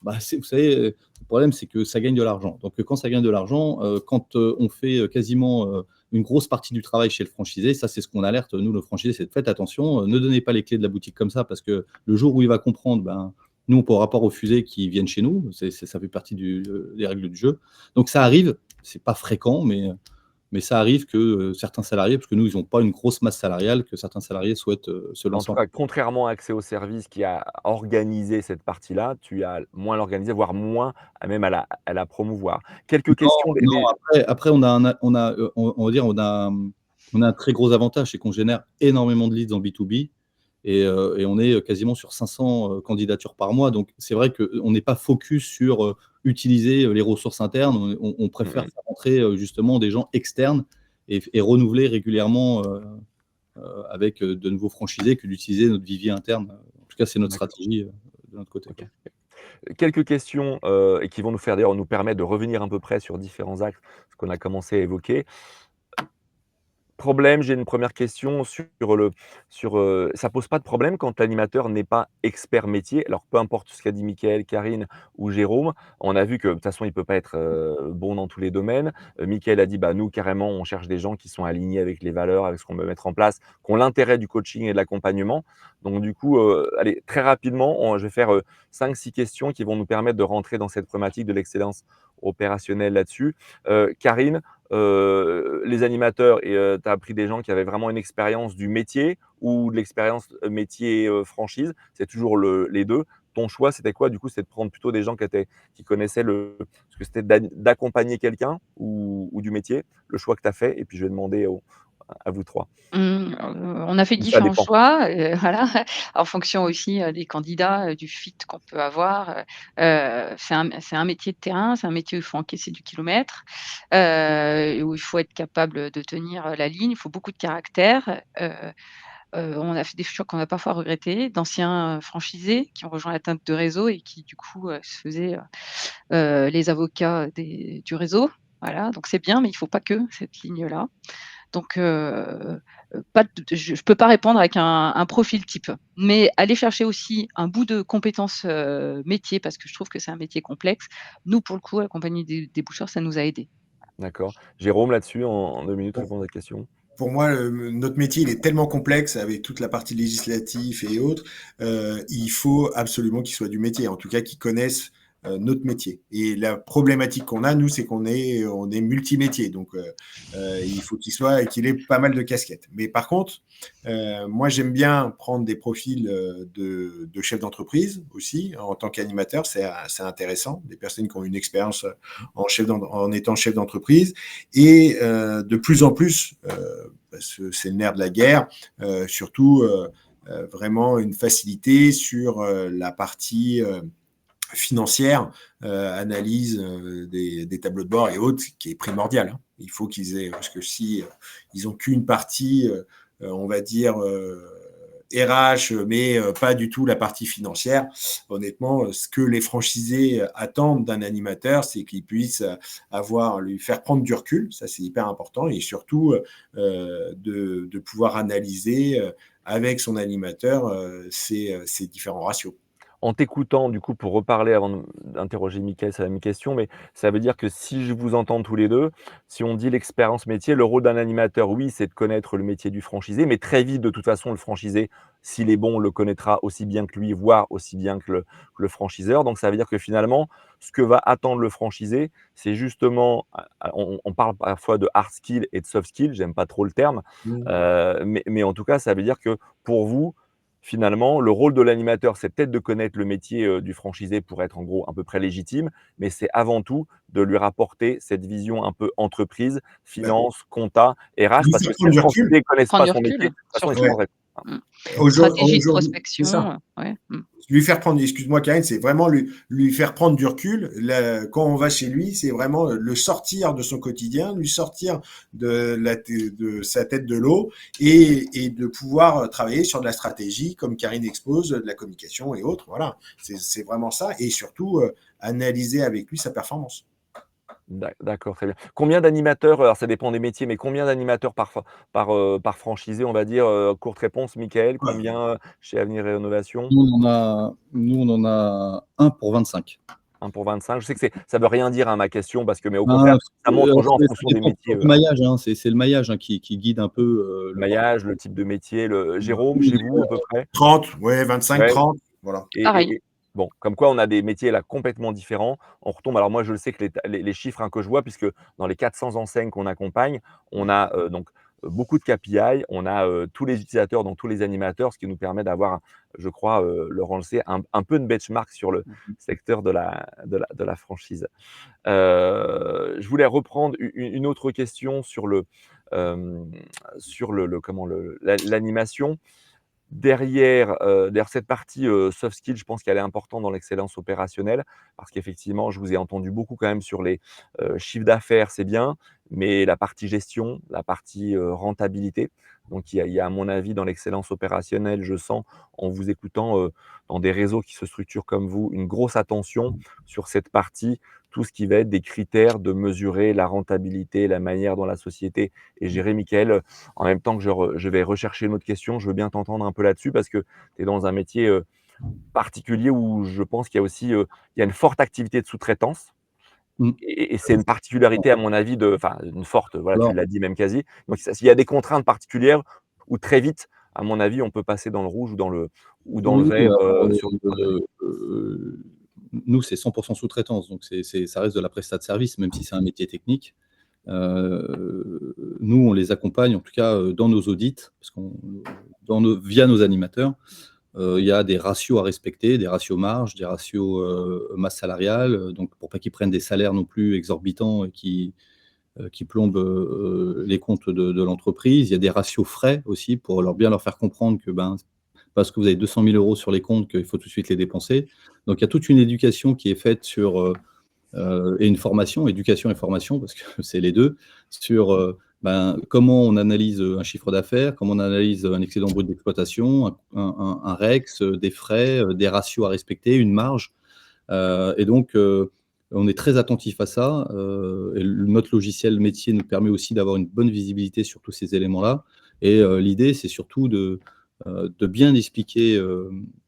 bah, vous savez, le problème, c'est que ça gagne de l'argent. Donc quand ça gagne de l'argent, quand, on fait, quasiment, une grosse partie du travail chez le franchisé, ça, c'est ce qu'on alerte, nous, nos franchisés, c'est: «Faites attention, ne donnez pas les clés de la boutique comme ça parce que le jour où il va comprendre, ben, nous, on pourra pas refuser qu'ils viennent chez nous». Ça fait partie des règles du jeu. Donc ça arrive, c'est pas fréquent, mais ça arrive que, certains salariés, parce que nous, ils ont pas une grosse masse salariale, que certains salariés souhaitent, se En lancer tout en. cas, contrairement à Accès au service qui a organisé cette partie-là, tu as moins l'organiser, voire moins même à la promouvoir. Quelques Non, questions non, après on va dire, on a un très gros avantage, c'est qu'on génère énormément de leads en B2B et on est quasiment sur 500 candidatures par mois. Donc c'est vrai qu'on n'est pas focus sur, utiliser, les ressources internes. On mmh préfère mh. faire entrer, justement des gens externes et renouveler régulièrement, avec, de nouveaux franchisés que d'utiliser notre vivier interne. En tout cas, c'est notre D'accord, stratégie, de notre côté, OK. quoi. Quelques questions, et qui vont nous permettre de revenir à peu près sur différents axes, ce qu'on a commencé à évoquer. Problème, j'ai une première question ça pose pas de problème quand l'animateur n'est pas expert métier? Alors peu importe ce qu'a dit Mickaël, Karine ou Jérôme, on a vu que de toute façon il peut pas être, bon dans tous les domaines. Mickaël a dit: «Bah, nous carrément on cherche des gens qui sont alignés avec les valeurs, avec ce qu'on veut mettre en place, qui ont l'intérêt du coaching et de l'accompagnement». Donc du coup, allez très rapidement, je vais faire, 5-6 questions qui vont nous permettre de rentrer dans cette problématique de l'excellence opérationnelle là-dessus. Karine, les animateurs et tu as pris des gens qui avaient vraiment une expérience du métier ou de l'expérience, métier, franchise? C'est toujours les 2. Ton choix, c'était quoi du coup? C'était de prendre plutôt des gens qui connaissaient ce que c'était d'accompagner quelqu'un ou du métier? Le choix que tu as fait et puis je vais demander à vous 3. On a fait Ou ça différents dépend? choix, voilà, en fonction aussi, des candidats, du fit qu'on peut avoir, c'est un métier de terrain, c'est un métier où il faut encaisser du kilomètre, où il faut être capable de tenir, la ligne, il faut beaucoup de caractère, on a fait des choix qu'on a parfois regrettés, d'anciens, franchisés qui ont rejoint la tête de réseau et qui du coup, se faisaient, les avocats du réseau. Voilà, donc c'est bien, mais il faut pas que cette ligne-là. Donc pas de je peux pas répondre avec un profil type. Mais aller chercher aussi un bout de compétences, métier, parce que je trouve que c'est un métier complexe. Nous, pour le coup, à la compagnie des boucheurs, ça nous a aidés. D'accord. Jérôme, là-dessus, en 2 minutes, Bon, réponds à la question. pour moi, notre métier, il est tellement complexe avec toute la partie législative et autres, il faut absolument qu'ils soient du métier, en tout cas qu'ils connaissent notre métier. Et la problématique qu'on a, nous, c'est on est multimétier, donc il faut qu'il ait pas mal de casquettes. Mais par contre, moi, j'aime bien prendre des profils de chefs d'entreprise aussi, en tant qu'animateur, c'est intéressant, des personnes qui ont une expérience en étant chef d'entreprise, et de plus en plus, parce que c'est le nerf de la guerre, surtout vraiment une facilité sur la partie financière, analyse des tableaux de bord et autres, qui est primordial, hein. Il faut qu'ils aient, parce que si ils ont qu'une partie, on va dire, RH, mais pas du tout la partie financière. Honnêtement, ce que les franchisés attendent d'un animateur, c'est qu'il puisse lui faire prendre du recul, ça c'est hyper important, et surtout de pouvoir analyser avec son animateur ces différents ratios. En t'écoutant, du coup, pour reparler avant d'interroger Mickaël, c'est la même question, mais ça veut dire que si je vous entends tous les 2, si on dit l'expérience métier, le rôle d'un animateur, oui, c'est de connaître le métier du franchisé, mais très vite, de toute façon, le franchisé, s'il est bon, le connaîtra aussi bien que lui, voire aussi bien que le franchiseur. Donc ça veut dire que finalement, ce que va attendre le franchisé, c'est justement, on parle parfois de hard skill et de soft skill, j'aime pas trop le terme, Mmh. mais en tout cas, ça veut dire que pour vous, finalement, le rôle de l'animateur, c'est peut-être de connaître le métier, du franchisé pour être en gros à peu près légitime, mais c'est avant tout de lui rapporter cette vision un peu entreprise, Bah, finance, compta, RH, lui parce faire que si prendre le du recul. franchisé ne connaisse Prendre pas du son métier, recul, de toute façon, il se surtout. Ouais. changerait pas. Mmh. Aujourd Stratégie de aujourd'hui, c'est ça. prospection, ouais. Lui faire prendre, excuse-moi Karine, c'est vraiment lui faire prendre du recul. Quand on va chez lui, c'est vraiment le sortir de son quotidien, lui sortir de sa tête de l'eau, et de pouvoir travailler sur de la stratégie, comme Karine expose, de la communication et autres. Voilà, c'est vraiment ça. Et surtout, analyser avec lui sa performance. D'accord, très bien. Combien d'animateurs, alors ça dépend des métiers, mais combien d'animateurs par franchisé, on va dire, courte réponse, Mickaël, Ouais. combien chez Avenir Rénovation? Nous, on en a 1 pour 25. 1 pour 25. Je sais que ça veut rien dire, hein, ma question, parce que mais au Ah, contraire, ça montre aux gens en ça fonction des dépend métiers, du maillage, hein, c'est le maillage, hein, qui guide un peu, le le parcours. maillage, le type de métier, Jérôme, chez vous, à peu près? 30, ouais, 25, Ouais. 30, voilà. Et Pareil. et et bon, comme quoi on a des métiers là complètement différents. On retombe alors moi je le sais que les chiffres, hein, que je vois puisque dans les 400 enseignes qu'on accompagne, on a, donc, beaucoup de KPI, on a, tous les utilisateurs, donc tous les animateurs, ce qui nous permet d'avoir, je crois, Laurent le sait, un peu de benchmark sur le Mmh. secteur de la franchise. Je voulais reprendre une autre question hem, sur le comment l'animation. Derrière cette partie, soft skill, je pense qu'elle est importante dans l'excellence opérationnelle parce qu'effectivement, je vous ai entendu beaucoup quand même sur les, chiffres d'affaires, c'est bien, mais la partie gestion, la partie, rentabilité, donc il y a à mon avis dans l'excellence opérationnelle, je sens en vous écoutant, dans des réseaux qui se structurent comme vous, une grosse attention sur cette partie tout ce qui va être des critères de mesurer la rentabilité, la manière dont la société est gérée. Mickaël, en même temps que je vais rechercher une autre question, je veux bien t'entendre un peu là-dessus parce que tu es dans un métier, particulier où je pense qu'il y a aussi, il y a une forte activité de sous-traitance Mmh. et c'est une particularité à mon avis enfin une forte, voilà, tu Alors, l'as dit même quasi. Donc il y a des contraintes particulières où très vite, à mon avis, on peut passer dans le rouge ou dans le oui, vert, alors, sur certains délais. nous, c'est 100 sous-traitance, donc ça reste de la prestat de service, même si c'est un métier technique. Nous, on les accompagne, en tout cas, dans nos audits, parce via nos animateurs, il y a des ratios à respecter, des ratios marge, des ratios masse salariale, donc pour pas qu'ils prennent des salaires non plus exorbitants et qui plombent les comptes de l'entreprise. Il y a des ratios frais aussi pour bien leur faire comprendre que parce que vous avez 200 000 € sur les comptes qu'il faut tout de suite les dépenser. Donc il y a toute une éducation qui est faite sur et une formation, éducation et formation, parce que c'est les deux, sur comment on analyse un chiffre d'affaires, comment on analyse un excédent brut d'exploitation, un REX, des frais, des ratios à respecter, une marge. Et donc, on est très attentif à ça. Et notre logiciel métier nous permet aussi d'avoir une bonne visibilité sur tous ces éléments-là. Et l'idée, c'est surtout de bien expliquer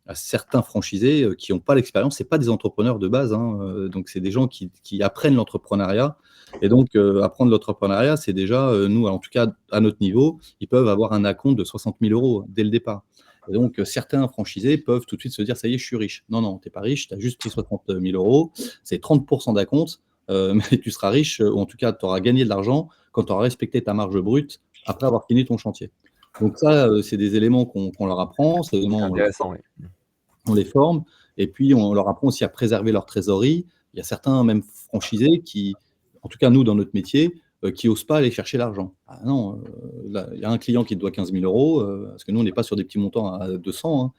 à certains franchisés qui n'ont pas l'expérience. C'est pas des entrepreneurs de base, hein, donc c'est des gens qui apprennent l'entrepreneuriat. Et donc, apprendre l'entrepreneuriat, c'est déjà, nous, en tout cas, à notre niveau, ils peuvent avoir un acompte de 60 000 € dès le départ. Et donc, certains franchisés peuvent tout de suite se dire, ça y est, je suis riche. Non, non, tu n'es pas riche, tu as juste pris 60 000 €, c'est 30% d'acompte, mais tu seras riche, ou en tout cas, tu auras gagné de l'argent quand tu auras respecté ta marge brute après avoir fini ton chantier. Donc ça, c'est des éléments qu'on leur apprend, c'est des C'est éléments, intéressant, oui. on les forme, et puis on leur apprend aussi à préserver leur trésorerie. Il y a certains même franchisés qui, en tout cas nous dans notre métier, qui osent pas aller chercher l'argent. Ah non, là, il y a un client qui te doit 15 000 €, parce que nous on n'est pas sur des petits montants à 200, hein.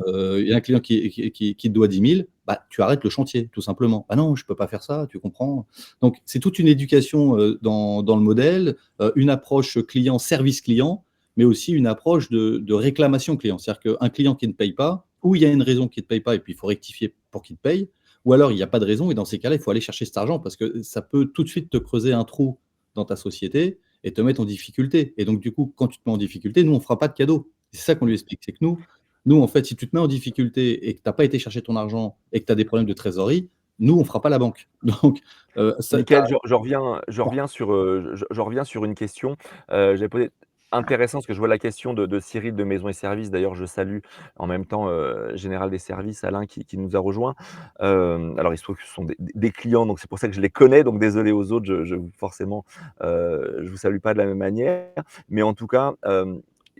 Il y a un client qui te doit 10 000, tu arrêtes le chantier, tout simplement. Ah non, je peux pas faire ça, tu comprends? Donc c'est toute une éducation dans le modèle, une approche client, service client, mais aussi une approche de réclamation client. C'est-à-dire qu'un client qui ne paye pas, ou il y a une raison qui ne paye pas et puis il faut rectifier pour qu'il te paye, ou alors il n'y a pas de raison et dans ces cas-là, il faut aller chercher cet argent parce que ça peut tout de suite te creuser un trou dans ta société et te mettre en difficulté. Et donc, du coup, quand tu te mets en difficulté, nous, on ne fera pas de cadeau. C'est ça qu'on lui explique. C'est que nous, en fait, si tu te mets en difficulté et que tu n'as pas été chercher ton argent et que tu as des problèmes de trésorerie, nous, on ne fera pas la banque. Donc, Mickaël, je reviens sur une question. J'avais posé intéressant parce que je vois la question de Cyril de Maisons et Services. D'ailleurs, je salue en même temps, Général des Services, Alain qui nous a rejoints. Alors il se trouve que ce sont des clients, donc c'est pour ça que je les connais, donc désolé aux autres, je forcément, je vous salue pas de la même manière. Mais en tout cas,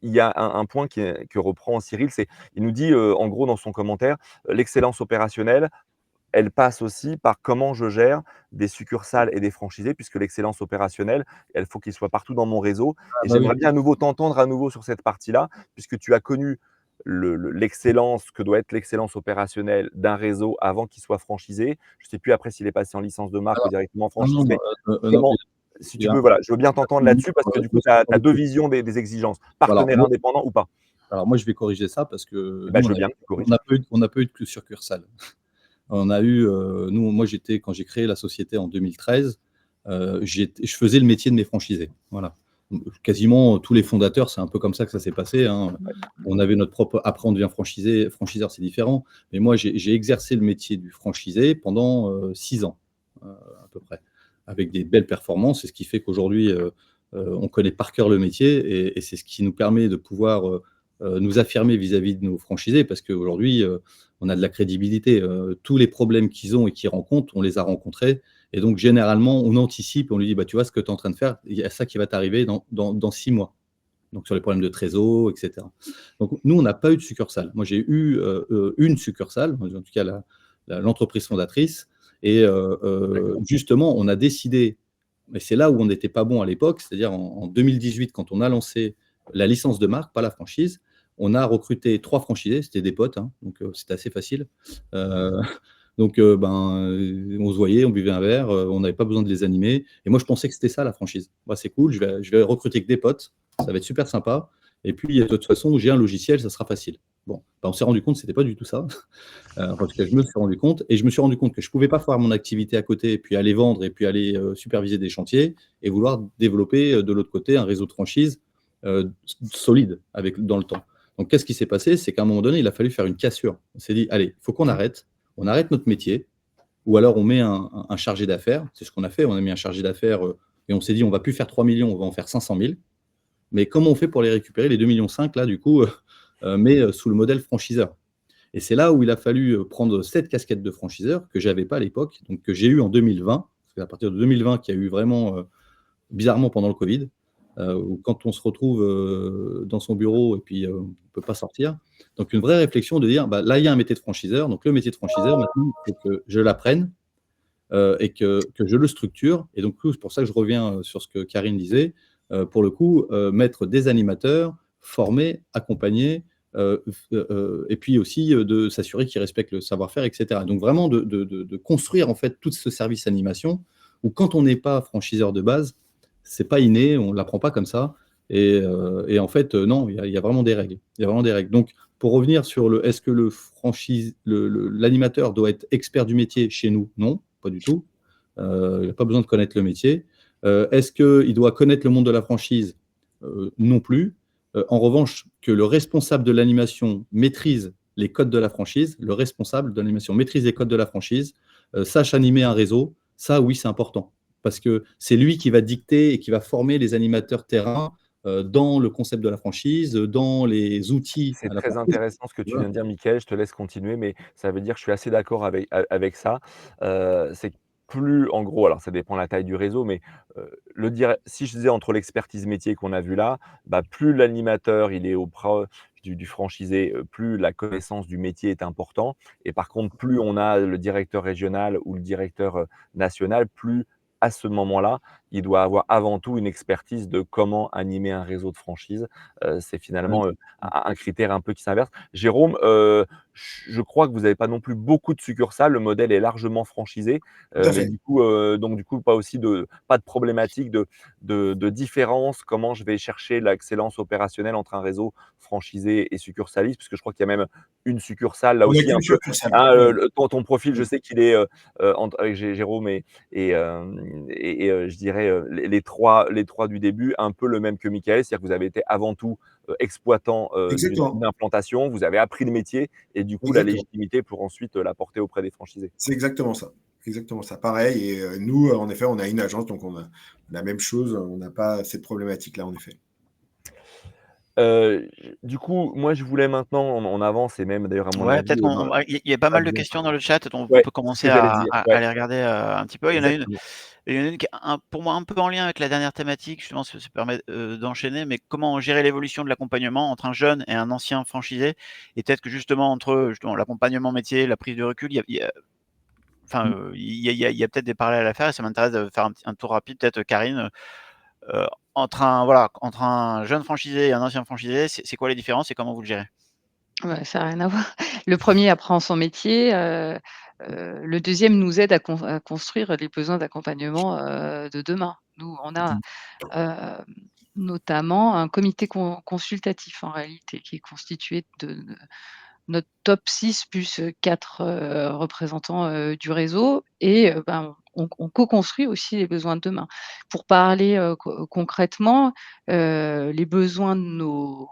il y a un point que reprend Cyril, il nous dit, en gros dans son commentaire: «L'excellence opérationnelle, elle passe aussi par comment je gère des succursales et des franchisés, puisque l'excellence opérationnelle, il faut qu'il soit partout dans mon réseau. Et oui. j'aimerais bien à nouveau t'entendre à nouveau sur cette partie-là, puisque tu as connu l'excellence que doit être l'excellence opérationnelle d'un réseau avant qu'il soit franchisé. Je ne sais plus après s'il est passé en licence de marque ou Alors, directement en non, franchise, mais non, comment, si il y tu a peux, voilà, je veux bien t'entendre là-dessus parce que du coup, tu as deux alors, visions des exigences. voilà, Partenaire indépendant ou pas? moi, je vais corriger ça parce que Eh ben, nous, je veux bien que tu on corriges. n'a pas eu, on n'a pas eu de succursale. On a eu, moi, quand j'ai créé la société en 2013, je faisais le métier de mes franchisés. Voilà. Quasiment tous les fondateurs, c'est un peu comme ça que ça s'est passé, hein. On avait notre propre. Après, on devient franchiseur, c'est différent. Mais moi, j'ai exercé le métier du franchisé pendant 6 ans, à peu près, avec des belles performances. C'est ce qui fait qu'aujourd'hui, on connaît par cœur le métier et c'est ce qui nous permet de pouvoir nous affirmer vis-à-vis de nos franchisés parce qu'aujourd'hui, on a de la crédibilité. Tous les problèmes qu'ils ont et qu'ils rencontrent, on les a rencontrés. Et donc, généralement, on anticipe, on lui dit, tu vois ce que tu es en train de faire, il y a ça qui va t'arriver dans 6 mois. Donc, sur les problèmes de trésor, etc. Donc, nous, on n'a pas eu de succursale. Moi, j'ai eu une succursale, en tout cas l'entreprise fondatrice. Et justement, on a décidé, et c'est là où on n'était pas bon à l'époque, c'est-à-dire en 2018, quand on a lancé la licence de marque, pas la franchise, on a recruté 3 franchisés, c'était des potes, hein, donc c'était assez facile. Donc, on se voyait, on buvait un verre, on n'avait pas besoin de les animer. Et moi, je pensais que c'était ça la franchise. C'est cool, je vais recruter que des potes, ça va être super sympa. Et puis, de toute façon, j'ai un logiciel, ça sera facile. Bon, bah, on s'est rendu compte que c'était pas du tout ça. En tout cas, je me suis rendu compte et je me suis rendu compte que je pouvais pas faire mon activité à côté et puis aller vendre et puis aller, superviser des chantiers et vouloir développer, de l'autre côté, un réseau de franchise, solide dans le temps. Donc qu'est-ce qui s'est passé? C'est qu'à un moment donné, il a fallu faire une cassure. On s'est dit: «Allez, il faut qu'on arrête. On arrête notre métier ou alors on met un chargé d'affaires». C'est ce qu'on a fait. On a mis un chargé d'affaires, et on s'est dit: «On va plus faire 3 millions, on va en faire 500 000. Mais comment on fait pour les récupérer, les 2,5 millions là, du coup, mais sous le modèle franchiseur?» Et c'est là où il a fallu prendre cette casquette de franchiseur que j'avais pas à l'époque, donc que j'ai eu en 2020. C'est à partir de 2020 qu'il y a eu vraiment, bizarrement pendant le Covid, où quand on se retrouve dans son bureau et puis on ne peut pas sortir. Donc une vraie réflexion de dire, bah, là, il y a un métier de franchiseur. Donc le métier de franchiseur, maintenant, il faut que je l'apprenne et que je le structure. Et donc, c'est pour ça que je reviens sur ce que Karine disait. Pour le coup, mettre des animateurs formés, accompagnés, et puis aussi de s'assurer qu'ils respectent le savoir-faire, etc. Donc vraiment de construire en fait tout ce service animation où quand on n'est pas franchiseur de base, c'est pas inné, on l'apprend pas comme ça. Et en fait, non, il y a vraiment des règles. Il y a vraiment des règles. Donc, pour revenir sur est-ce que l'animateur doit être expert du métier chez nous? Non, pas du tout. Il n'a pas besoin de connaître le métier. Est-ce qu'il doit connaître le monde de la franchise? Non plus. En revanche, que le responsable de l'animation maîtrise les codes de la franchise, le responsable de l'animation maîtrise les codes de la franchise, sache animer un réseau, ça, oui, c'est important. Parce que c'est lui qui va dicter et qui va former les animateurs terrain dans le concept de la franchise, dans les outils C'est à la très franchise. intéressant ce que tu Voilà. viens de dire, Mickaël. Je te laisse continuer, mais ça veut dire que je suis assez d'accord avec ça. C'est que plus, en gros, alors ça dépend de la taille du réseau, mais si je disais entre l'expertise métier qu'on a vu là, bah, plus l'animateur il est au proche du franchisé, plus la connaissance du métier est important. Et par contre, plus on a le directeur régional ou le directeur national, plus à ce moment-là, il doit avoir avant tout une expertise de comment animer un réseau de franchise. C'est finalement un critère un peu qui s'inverse. Jérôme, je crois que vous n'avez pas non plus beaucoup de succursales. Le modèle est largement franchisé, Tout à mais fait. du coup, pas de problématique de différence. Comment je vais chercher l'excellence opérationnelle entre un réseau franchisé et succursaliste? Puisque je crois qu'il y a même une succursale là On n'a aussi un qu'une peu, succursale. hein, Ouais. ton profil, je Ouais. sais qu'il est, entre avec Jérôme et je dirais, les 3 du début, un peu le même que Michael. C'est-à-dire que vous avez été avant tout, exploitant, d'une Exactement. implantation, vous avez appris le métier et du coup la Exactement. légitimité pour ensuite, l'apporter auprès des franchisés. C'est exactement ça. Exactement ça. Pareil. Et nous, en effet, on a une agence, donc on a la même chose. On n'a pas cette problématique-là, en effet. Du coup, moi je voulais maintenant on avance et même d'ailleurs à mon Ouais, avis, peut-être qu'on il y a pas mal de Fabien questions dans le chat, donc on ouais, peut c'est ce commencer que j'allais dire, à ouais, les regarder, un petit peu. exactement. Il y en a une qui est pour moi un peu en lien avec la dernière thématique, justement, ça permet, d'enchaîner, mais comment gérer l'évolution de l'accompagnement entre un jeune et un ancien franchisé? Et peut-être que justement entre, justement l'accompagnement métier, la prise de recul, enfin, Mmh. il y a peut-être des parallèles à faire et ça m'intéresse de faire un tour rapide, peut-être, Karine, heu, entre un jeune franchisé et un ancien franchisé, c'est quoi les différences et comment vous le gérez? Ouais, ça a rien à voir. Le premier apprend son métier, le deuxième nous aide à construire les besoins d'accompagnement, de demain. Nous, on a, Mmh. heu, notamment un comité consultatif en réalité qui est constitué de notre top 6 plus, 4, représentants, du réseau et ben, on co-construit aussi les besoins de demain. Pour parler, concrètement, les besoins de nos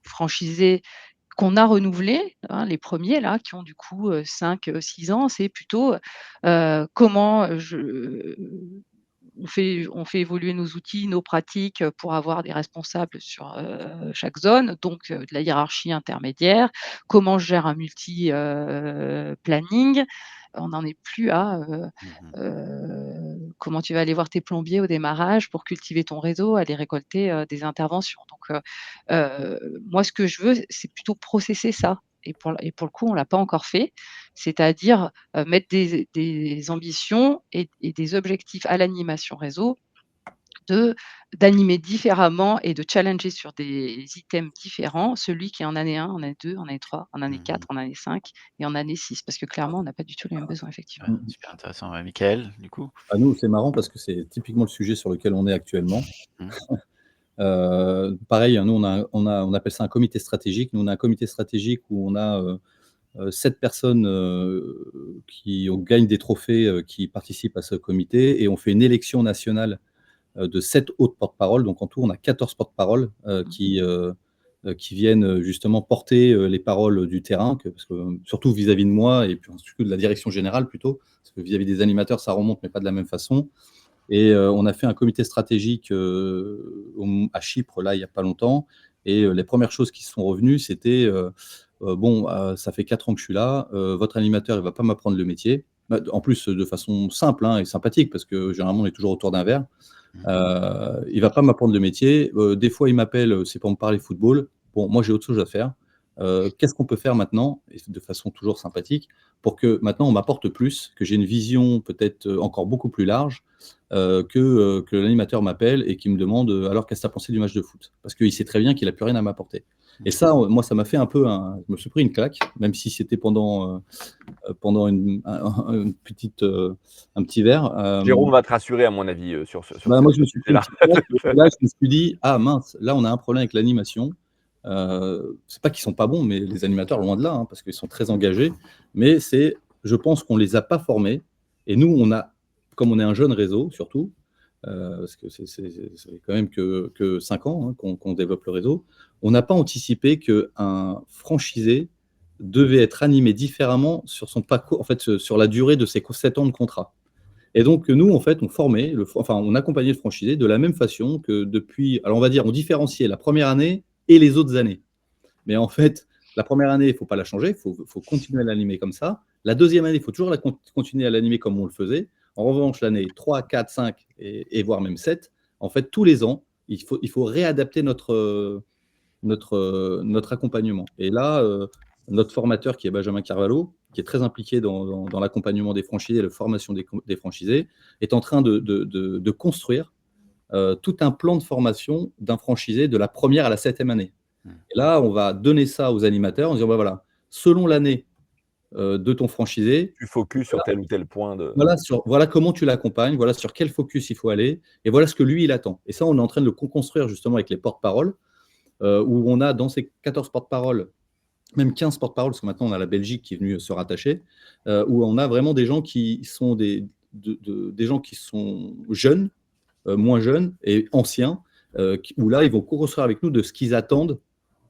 franchisés qu'on a renouvelés, hein, les premiers là qui ont du coup, 5, 6 ans, c'est plutôt, comment on fait évoluer nos outils, nos pratiques, pour avoir des responsables sur, chaque zone, donc de la hiérarchie intermédiaire. Comment je gère un planning. On n'en est plus à, Mmh. comment tu vas aller voir tes plombiers au démarrage pour cultiver ton réseau, aller récolter, des interventions. Donc moi ce que je veux, c'est plutôt processer ça et pour le coup, on l'a pas encore fait. C'est-à-dire, mettre des ambitions et des objectifs à l'animation réseau de d'animer différemment et de challenger sur des items différents, celui qui est en année 1, en année 2, en année 3, en année Mmh. 4, en année 5 et en année 6 parce que clairement, on n'a pas du tout les mêmes besoins Ouais, effectivement. Mmh. super intéressant. Ouais, Michael, du coup? Ah, nous, c'est marrant parce que c'est typiquement le sujet sur lequel on est actuellement. Mmh. Pareil, nous, on appelle ça un comité stratégique. Nous, on a un comité stratégique où on a 7 personnes qui gagnent des trophées qui participent à ce comité, et on fait une élection nationale de 7 autres porte-parole. Donc en tout, on a 14 porte-parole qui viennent justement porter les paroles du terrain, parce que, surtout vis-à-vis de moi, et puis ensuite de la direction générale plutôt, parce que vis-à-vis des animateurs, ça remonte, mais pas de la même façon. Et on a fait un comité stratégique à Chypre, là, il n'y a pas longtemps, et les premières choses qui sont revenues, c'était ça fait 4 ans que je suis là, votre animateur, il ne va pas m'apprendre le métier. En plus, de façon simple et sympathique, parce que généralement, on est toujours autour d'un verre. Il va pas m'apprendre le métier. Des fois, il m'appelle, c'est pour me parler football. Bon, moi, j'ai autre chose à faire. Qu'est-ce qu'on peut faire maintenant, et de façon toujours sympathique, pour que maintenant on m'apporte plus, que j'ai une vision peut-être encore beaucoup plus large, que l'animateur m'appelle et qu'il me demande alors qu'est-ce que tu as pensé du match de foot, parce qu'il sait très bien qu'il n'a plus rien à m'apporter. Et ça, moi, ça m'a fait un peu je me suis pris une claque, même si c'était pendant un petit verre. Jérôme va te rassurer, à mon avis, sur Moi, je me suis pris une là. petite claque, et là, je me suis dit: «Ah mince, là, on a un problème avec l'animation». C'est pas qu'ils sont pas bons, mais les animateurs, loin de là, parce qu'ils sont très engagés. Mais je pense qu'on les a pas formés. Et nous, comme on est un jeune réseau, surtout, parce que ça fait quand même que 5 ans qu'on développe le réseau, on n'a pas anticipé qu'un franchisé devait être animé différemment sur son parcours, en fait, sur la durée de ses 7 ans de contrat. Et donc, nous, en fait, on accompagnait le franchisé de la même façon que depuis. Alors, on va dire, on différenciait la première année et les autres années. Mais en fait, la première année, il ne faut pas la changer, il faut continuer à l'animer comme ça. La deuxième année, il faut toujours continuer à l'animer comme on le faisait. En revanche, l'année 3, 4, 5 et voire même 7, en fait, tous les ans, il faut réadapter notre accompagnement. Et là, notre formateur, qui est Benjamin Carvalho, qui est très impliqué dans l'accompagnement des franchisés et la formation des franchisés, est en train de construire tout un plan de formation d'un franchisé de la première à la 7e année. Et là, on va donner ça aux animateurs en disant, voilà, selon l'année de ton franchisé, Tu focus sur tel ou tel point de. voilà comment tu l'accompagnes, voilà sur quel focus il faut aller, et voilà ce que lui, il attend. Et ça, on est en train de le construire justement avec les porte-paroles, où on a dans ces 14 porte-paroles, même 15 porte-paroles, parce que maintenant on a la Belgique qui est venue se rattacher, où on a vraiment des gens qui sont des gens qui sont jeunes, moins jeunes et anciens, où là, ils vont co-construire avec nous de ce qu'ils attendent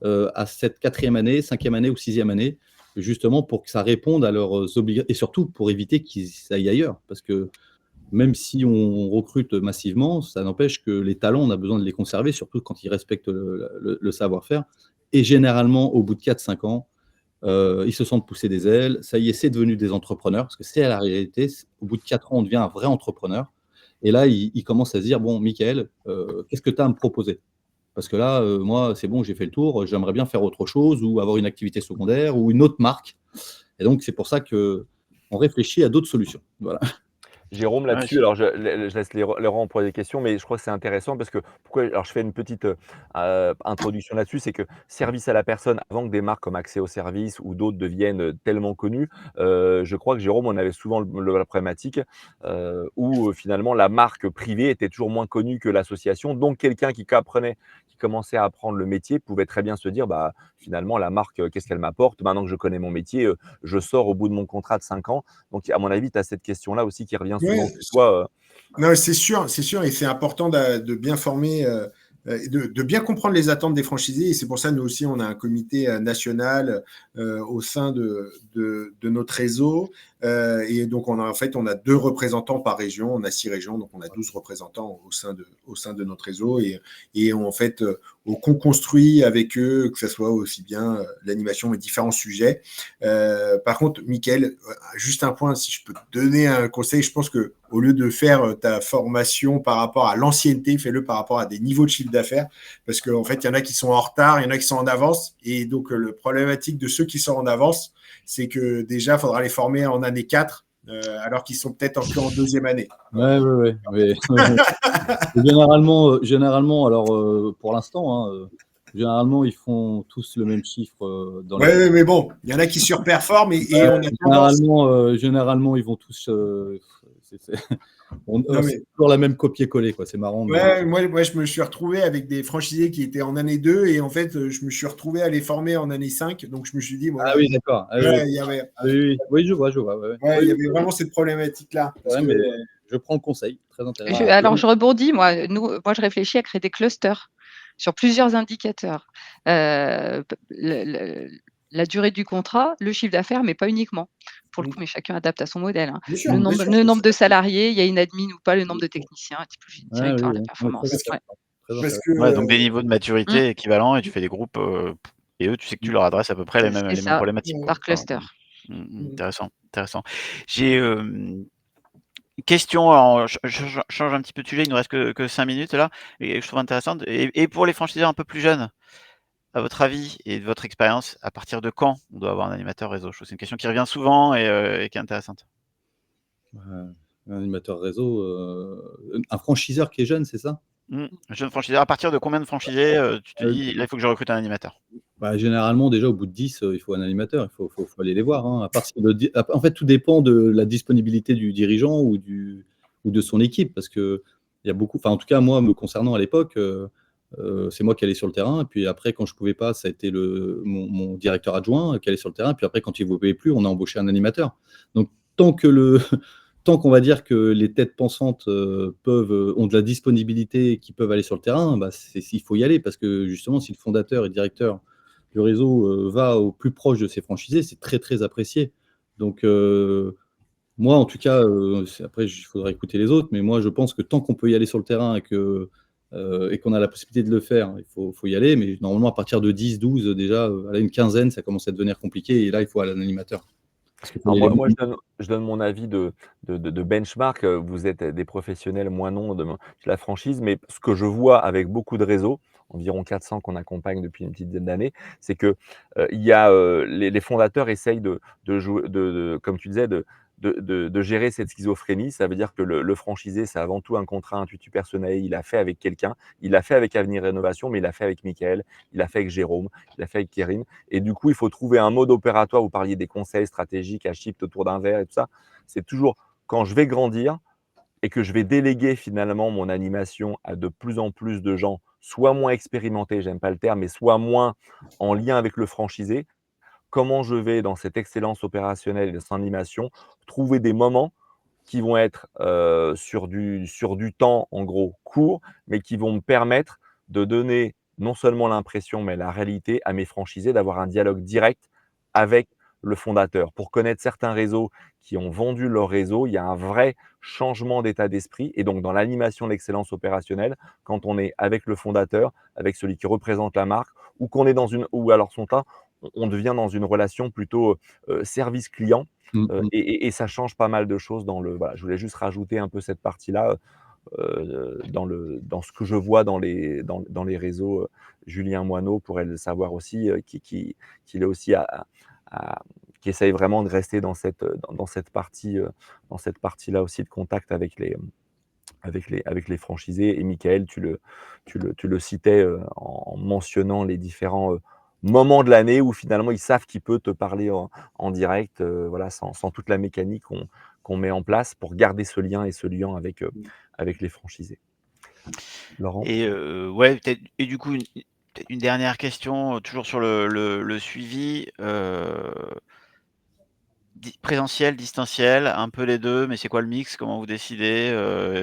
à cette 4e année, 5e année ou 6e année, justement pour que ça réponde à leurs obligations, et surtout pour éviter qu'ils aillent ailleurs. Parce que même si on recrute massivement, ça n'empêche que les talents, on a besoin de les conserver, surtout quand ils respectent le savoir-faire. Et généralement, au bout de 4-5 ans, ils se sentent pousser des ailes. Ça y est, c'est devenu des entrepreneurs, parce que c'est la réalité. Au bout de 4 ans, on devient un vrai entrepreneur. Et là, ils commencent à se dire, bon, Michael, qu'est-ce que tu as à me proposer ? Parce que là, moi, c'est bon, j'ai fait le tour, j'aimerais bien faire autre chose, ou avoir une activité secondaire, ou une autre marque. Et donc, c'est pour ça qu'on réfléchit à d'autres solutions. Voilà. Jérôme, là-dessus, alors je laisse Laurent poser des questions, mais je crois que c'est intéressant parce que alors je fais une petite introduction là-dessus, c'est que service à la personne, avant que des marques comme Accès au service ou d'autres deviennent tellement connues, je crois que Jérôme, on avait souvent la problématique où finalement la marque privée était toujours moins connue que l'association. Donc quelqu'un qui commençait à apprendre le métier pouvait très bien se dire, bah finalement la marque, qu'est-ce qu'elle m'apporte? Maintenant que je connais mon métier, je sors au bout de mon contrat de 5 ans. Donc à mon avis, tu as cette question-là aussi qui revient souvent chez toi. Non, c'est sûr, et c'est important de bien former, de bien comprendre les attentes des franchisés. Et c'est pour ça, nous aussi, on a un comité national au sein de notre réseau. Et donc, on a 2 représentants par région. On a 6 régions, donc on a 12 représentants au sein de notre réseau. Et on construit avec eux, que ce soit aussi bien l'animation, mais différents sujets. Par contre, Michael, juste un point, si je peux te donner un conseil, je pense que au lieu de faire ta formation par rapport à l'ancienneté, fais-le par rapport à des niveaux de chiffre d'affaires, parce qu'en fait, il y en a qui sont en retard, il y en a qui sont en avance, et donc le problématique de ceux qui sont en avance, c'est que déjà, il faudra les former en année 4, alors qu'ils sont peut-être encore en 2e année. Ouais. Généralement, alors pour l'instant, généralement, ils font tous le même chiffre dans les... mais bon, il y en a qui surperforment et on a généralement, ils vont tous... Non, c'est mais toujours la même copier-coller, quoi. C'est marrant, mais ouais, moi, je me suis retrouvé avec des franchisés qui étaient en année 2 et en fait, je me suis retrouvé à les former en année 5. Donc, je me suis dit, ah voilà, oui, d'accord. Ah oui, oui. ouais, il y avait, Ah oui, oui. Oui, je vois, ouais, ouais. ouais, Oui, il y oui, avait oui. vraiment cette problématique-là. Parce Ouais, que, mais je prends le conseil, très intéressant. Alors, je rebondis, moi, je réfléchis à créer des clusters sur plusieurs indicateurs. La durée du contrat, le chiffre d'affaires, mais pas uniquement. Pour le coup, mais chacun adapte à son modèle. Hein. bien Le sûr, bien nombre, sûr, le je nombre suis de d'accord. salariés, il y a une admin ou pas, le nombre de techniciens, typologie de Ah oui, directeur à la oui. Ouais, très performance. Parce que, Ouais. parce intéressant. que Ouais, donc des niveaux de Mm, maturité équivalents et tu fais des groupes, et eux, tu sais que tu leur adresses à peu près c'est les mêmes ça, problématiques, quoi. par cluster. Intéressant, intéressant. J'ai, question, alors je change un petit peu de sujet, il nous reste que 5 minutes là et je trouve intéressante et pour les franchiseurs un peu plus jeunes, à votre avis et de votre expérience, à partir de quand on doit avoir un animateur réseau? Je trouve que c'est une question qui revient souvent et qui est intéressante. Un animateur réseau, un franchiseur qui est jeune, c'est ça? Jeune franchiseur, à partir de combien de franchisés, tu te dis: «Là, il faut que je recrute un animateur»? Bah, généralement, déjà, au bout de 10, il faut un animateur. Il faut aller les voir, hein. À part si en fait, tout dépend de la disponibilité du dirigeant ou de son équipe. Parce qu'il y a beaucoup, enfin, en tout cas, moi, me concernant à l'époque, c'est moi qui allais sur le terrain. Et puis après, quand je ne pouvais pas, ça a été mon directeur adjoint qui allait sur le terrain. Puis après, quand il ne pouvait plus, on a embauché un animateur. Donc, tant que tant qu'on va dire que les têtes pensantes ont de la disponibilité et qui peuvent aller sur le terrain, bah, il faut y aller. Parce que justement, si le fondateur et directeur du réseau va au plus proche de ses franchisés, c'est très, très apprécié. Donc, moi, en tout cas, après, il faudra écouter les autres, mais moi, je pense que tant qu'on peut y aller sur le terrain et qu'on a la possibilité de le faire, il faut y aller. Mais normalement, à partir de 10, 12, déjà, à une quinzaine, ça commence à devenir compliqué. Et là, il faut aller à un animateur. Parce qu'il faut Alors les moi, je donne mon avis de benchmark. Vous êtes des professionnels, moi non, de la franchise, mais ce que je vois avec beaucoup de réseaux, environ 400 qu'on accompagne depuis une petite dizaine d'années, c'est que il y a les fondateurs essayent de jouer, comme tu disais, de gérer cette schizophrénie. Ça veut dire que le franchisé, c'est avant tout un contrat intuitu personnel. Il a fait avec quelqu'un, il a fait avec Avenir Rénovation, mais il a fait avec Michael, il a fait avec Jérôme, il a fait avec Kérine. Et du coup, il faut trouver un mode opératoire. Vous parliez des conseils stratégiques à shift autour d'un verre et tout ça. C'est toujours quand je vais grandir et que je vais déléguer finalement mon animation à de plus en plus de gens, soit moins expérimentés, j'aime pas le terme, mais soit moins en lien avec le franchisé. Comment je vais, dans cette excellence opérationnelle et de cette animation, trouver des moments qui vont être sur du temps, en gros, court, mais qui vont me permettre de donner non seulement l'impression, mais la réalité à mes franchisés d'avoir un dialogue direct avec le fondateur. Pour connaître certains réseaux qui ont vendu leur réseau, il y a un vrai changement d'état d'esprit. Et donc, dans l'animation de l'excellence opérationnelle, quand on est avec le fondateur, avec celui qui représente la marque, ou qu'on est dans une, ou alors son temps, on devient dans une relation plutôt service client. Et ça change pas mal de choses dans le, voilà, je voulais juste rajouter un peu cette partie-là, dans ce que je vois dans les réseaux. Julien Moineau pourrait le savoir aussi, qu'il est aussi à qui essaye vraiment de rester dans cette partie, dans cette partie-là aussi de contact avec les franchisés. Et Michael, tu le citais, en mentionnant les différents, moments de l'année où finalement ils savent qu'il peut te parler en direct, voilà, sans toute la mécanique qu'on met en place pour garder ce lien et ce lien avec les franchisés. Laurent? Et ouais, peut-être et du coup, peut-être une dernière question, toujours sur le suivi, présentiel, distanciel, un peu les 2, mais c'est quoi le mix? Comment vous décidez?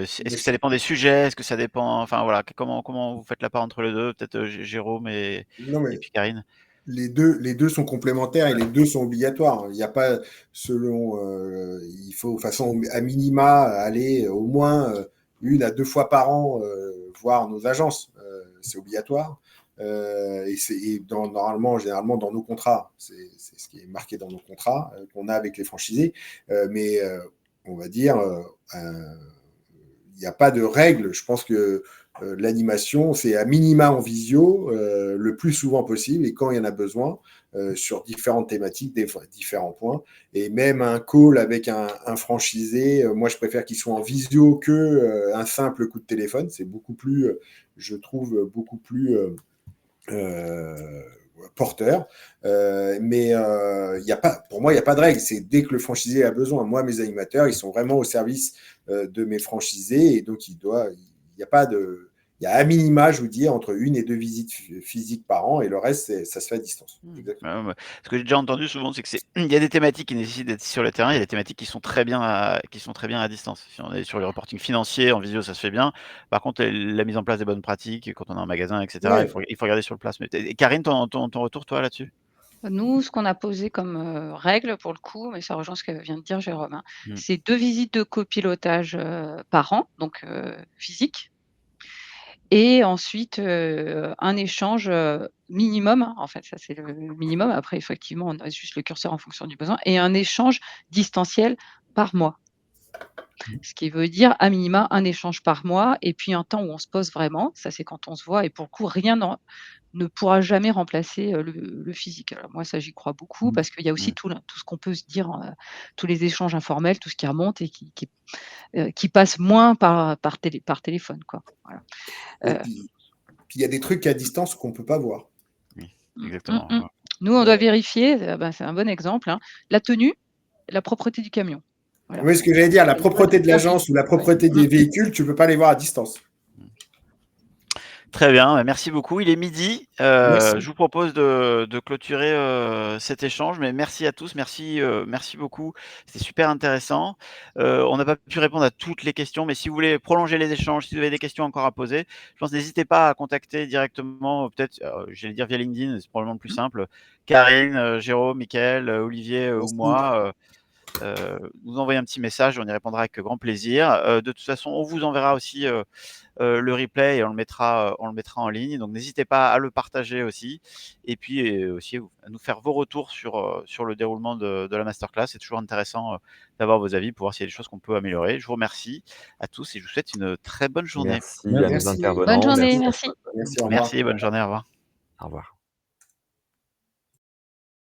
Est-ce que ça dépend des sujets? Est-ce que ça dépend enfin voilà, comment vous faites la part entre les 2? Peut-être, Jérôme non, et mais puis Karine? les deux sont complémentaires et les deux sont obligatoires. Il n'y a pas, il faut, de façon, à minima, aller au moins 1 à 2 fois par an voir nos agences. C'est obligatoire. Normalement, généralement, dans nos contrats, c'est ce qui est marqué dans nos contrats qu'on a avec les franchisés. Mais on va dire, il n'y a pas de règle. Je pense que l'animation, c'est à minima en visio, le plus souvent possible, et quand il y en a besoin, sur différentes thématiques, différents points. Et même un call avec un franchisé, moi je préfère qu'il soit en visio que un simple coup de téléphone. C'est beaucoup plus, je trouve, beaucoup plus porteur. Mais pour moi, il n'y a pas de règle. C'est dès que le franchisé a besoin. Moi, mes animateurs, ils sont vraiment au service de mes franchisés. Et donc, il n'y a pas de... Il y a à minima, je vous dis, entre 1 et 2 visites physiques par an, et le reste, ça se fait à distance. Exactement. Ce que j'ai déjà entendu souvent, c'est que il y a des thématiques qui nécessitent d'être sur le terrain, il y a des thématiques qui sont très bien à distance. Si on est sur le reporting financier, en visio, ça se fait bien. Par contre, la mise en place des bonnes pratiques, quand on est en magasin, etc., Ouais. il faut regarder sur le place. Et Karine, ton retour, toi, là-dessus? Nous, ce qu'on a posé comme, règle pour le coup, mais ça rejoint ce que vient de dire Jérôme, hein, Mmh. c'est 2 visites de copilotage, par an, donc physiques. Et ensuite, un échange, minimum, hein, en fait, ça c'est le minimum. Après effectivement, on a juste le curseur en fonction du besoin et un échange distanciel par mois. Ce qui veut dire à minima un échange par mois et puis un temps où on se pose vraiment, ça c'est quand on se voit et pour le coup rien ne pourra jamais remplacer, le physique. Alors moi ça j'y crois beaucoup parce qu'il y a aussi Mmh. tout ce qu'on peut se dire, tous les échanges informels, tout ce qui remonte et qui passe moins par téléphone quoi, voilà. Et puis, il y a des trucs à distance qu'on ne peut pas voir. Oui, exactement. Nous, on doit vérifier, c'est un bon exemple, hein, la tenue, la propreté du camion. Voilà. Oui, ce que j'allais dire, la propreté de l'agence ou la propreté des véhicules, tu ne peux pas les voir à distance. Très bien, merci beaucoup. Il est midi. Merci. Je vous propose de clôturer cet échange, mais merci à tous, merci beaucoup. C'était super intéressant. On n'a pas pu répondre à toutes les questions, mais si vous voulez prolonger les échanges, si vous avez des questions encore à poser, je pense n'hésitez pas à contacter directement, peut-être, j'allais dire via LinkedIn, c'est probablement le plus simple. Karine, Jérôme, Mickaël, Olivier ou Merci. moi. Nous envoyer un petit message, on y répondra avec grand plaisir. De toute façon, on vous enverra aussi le replay et on le mettra en ligne. Donc n'hésitez pas à le partager aussi. Et puis aussi à nous faire vos retours sur le déroulement de la masterclass. C'est toujours intéressant d'avoir vos avis pour voir s'il y a des choses qu'on peut améliorer. Je vous remercie à tous et je vous souhaite une très bonne journée. Merci à nos Merci. intervenants. Bonne journée, Merci. merci. Merci, au revoir. Merci, bonne journée, au revoir. Au revoir.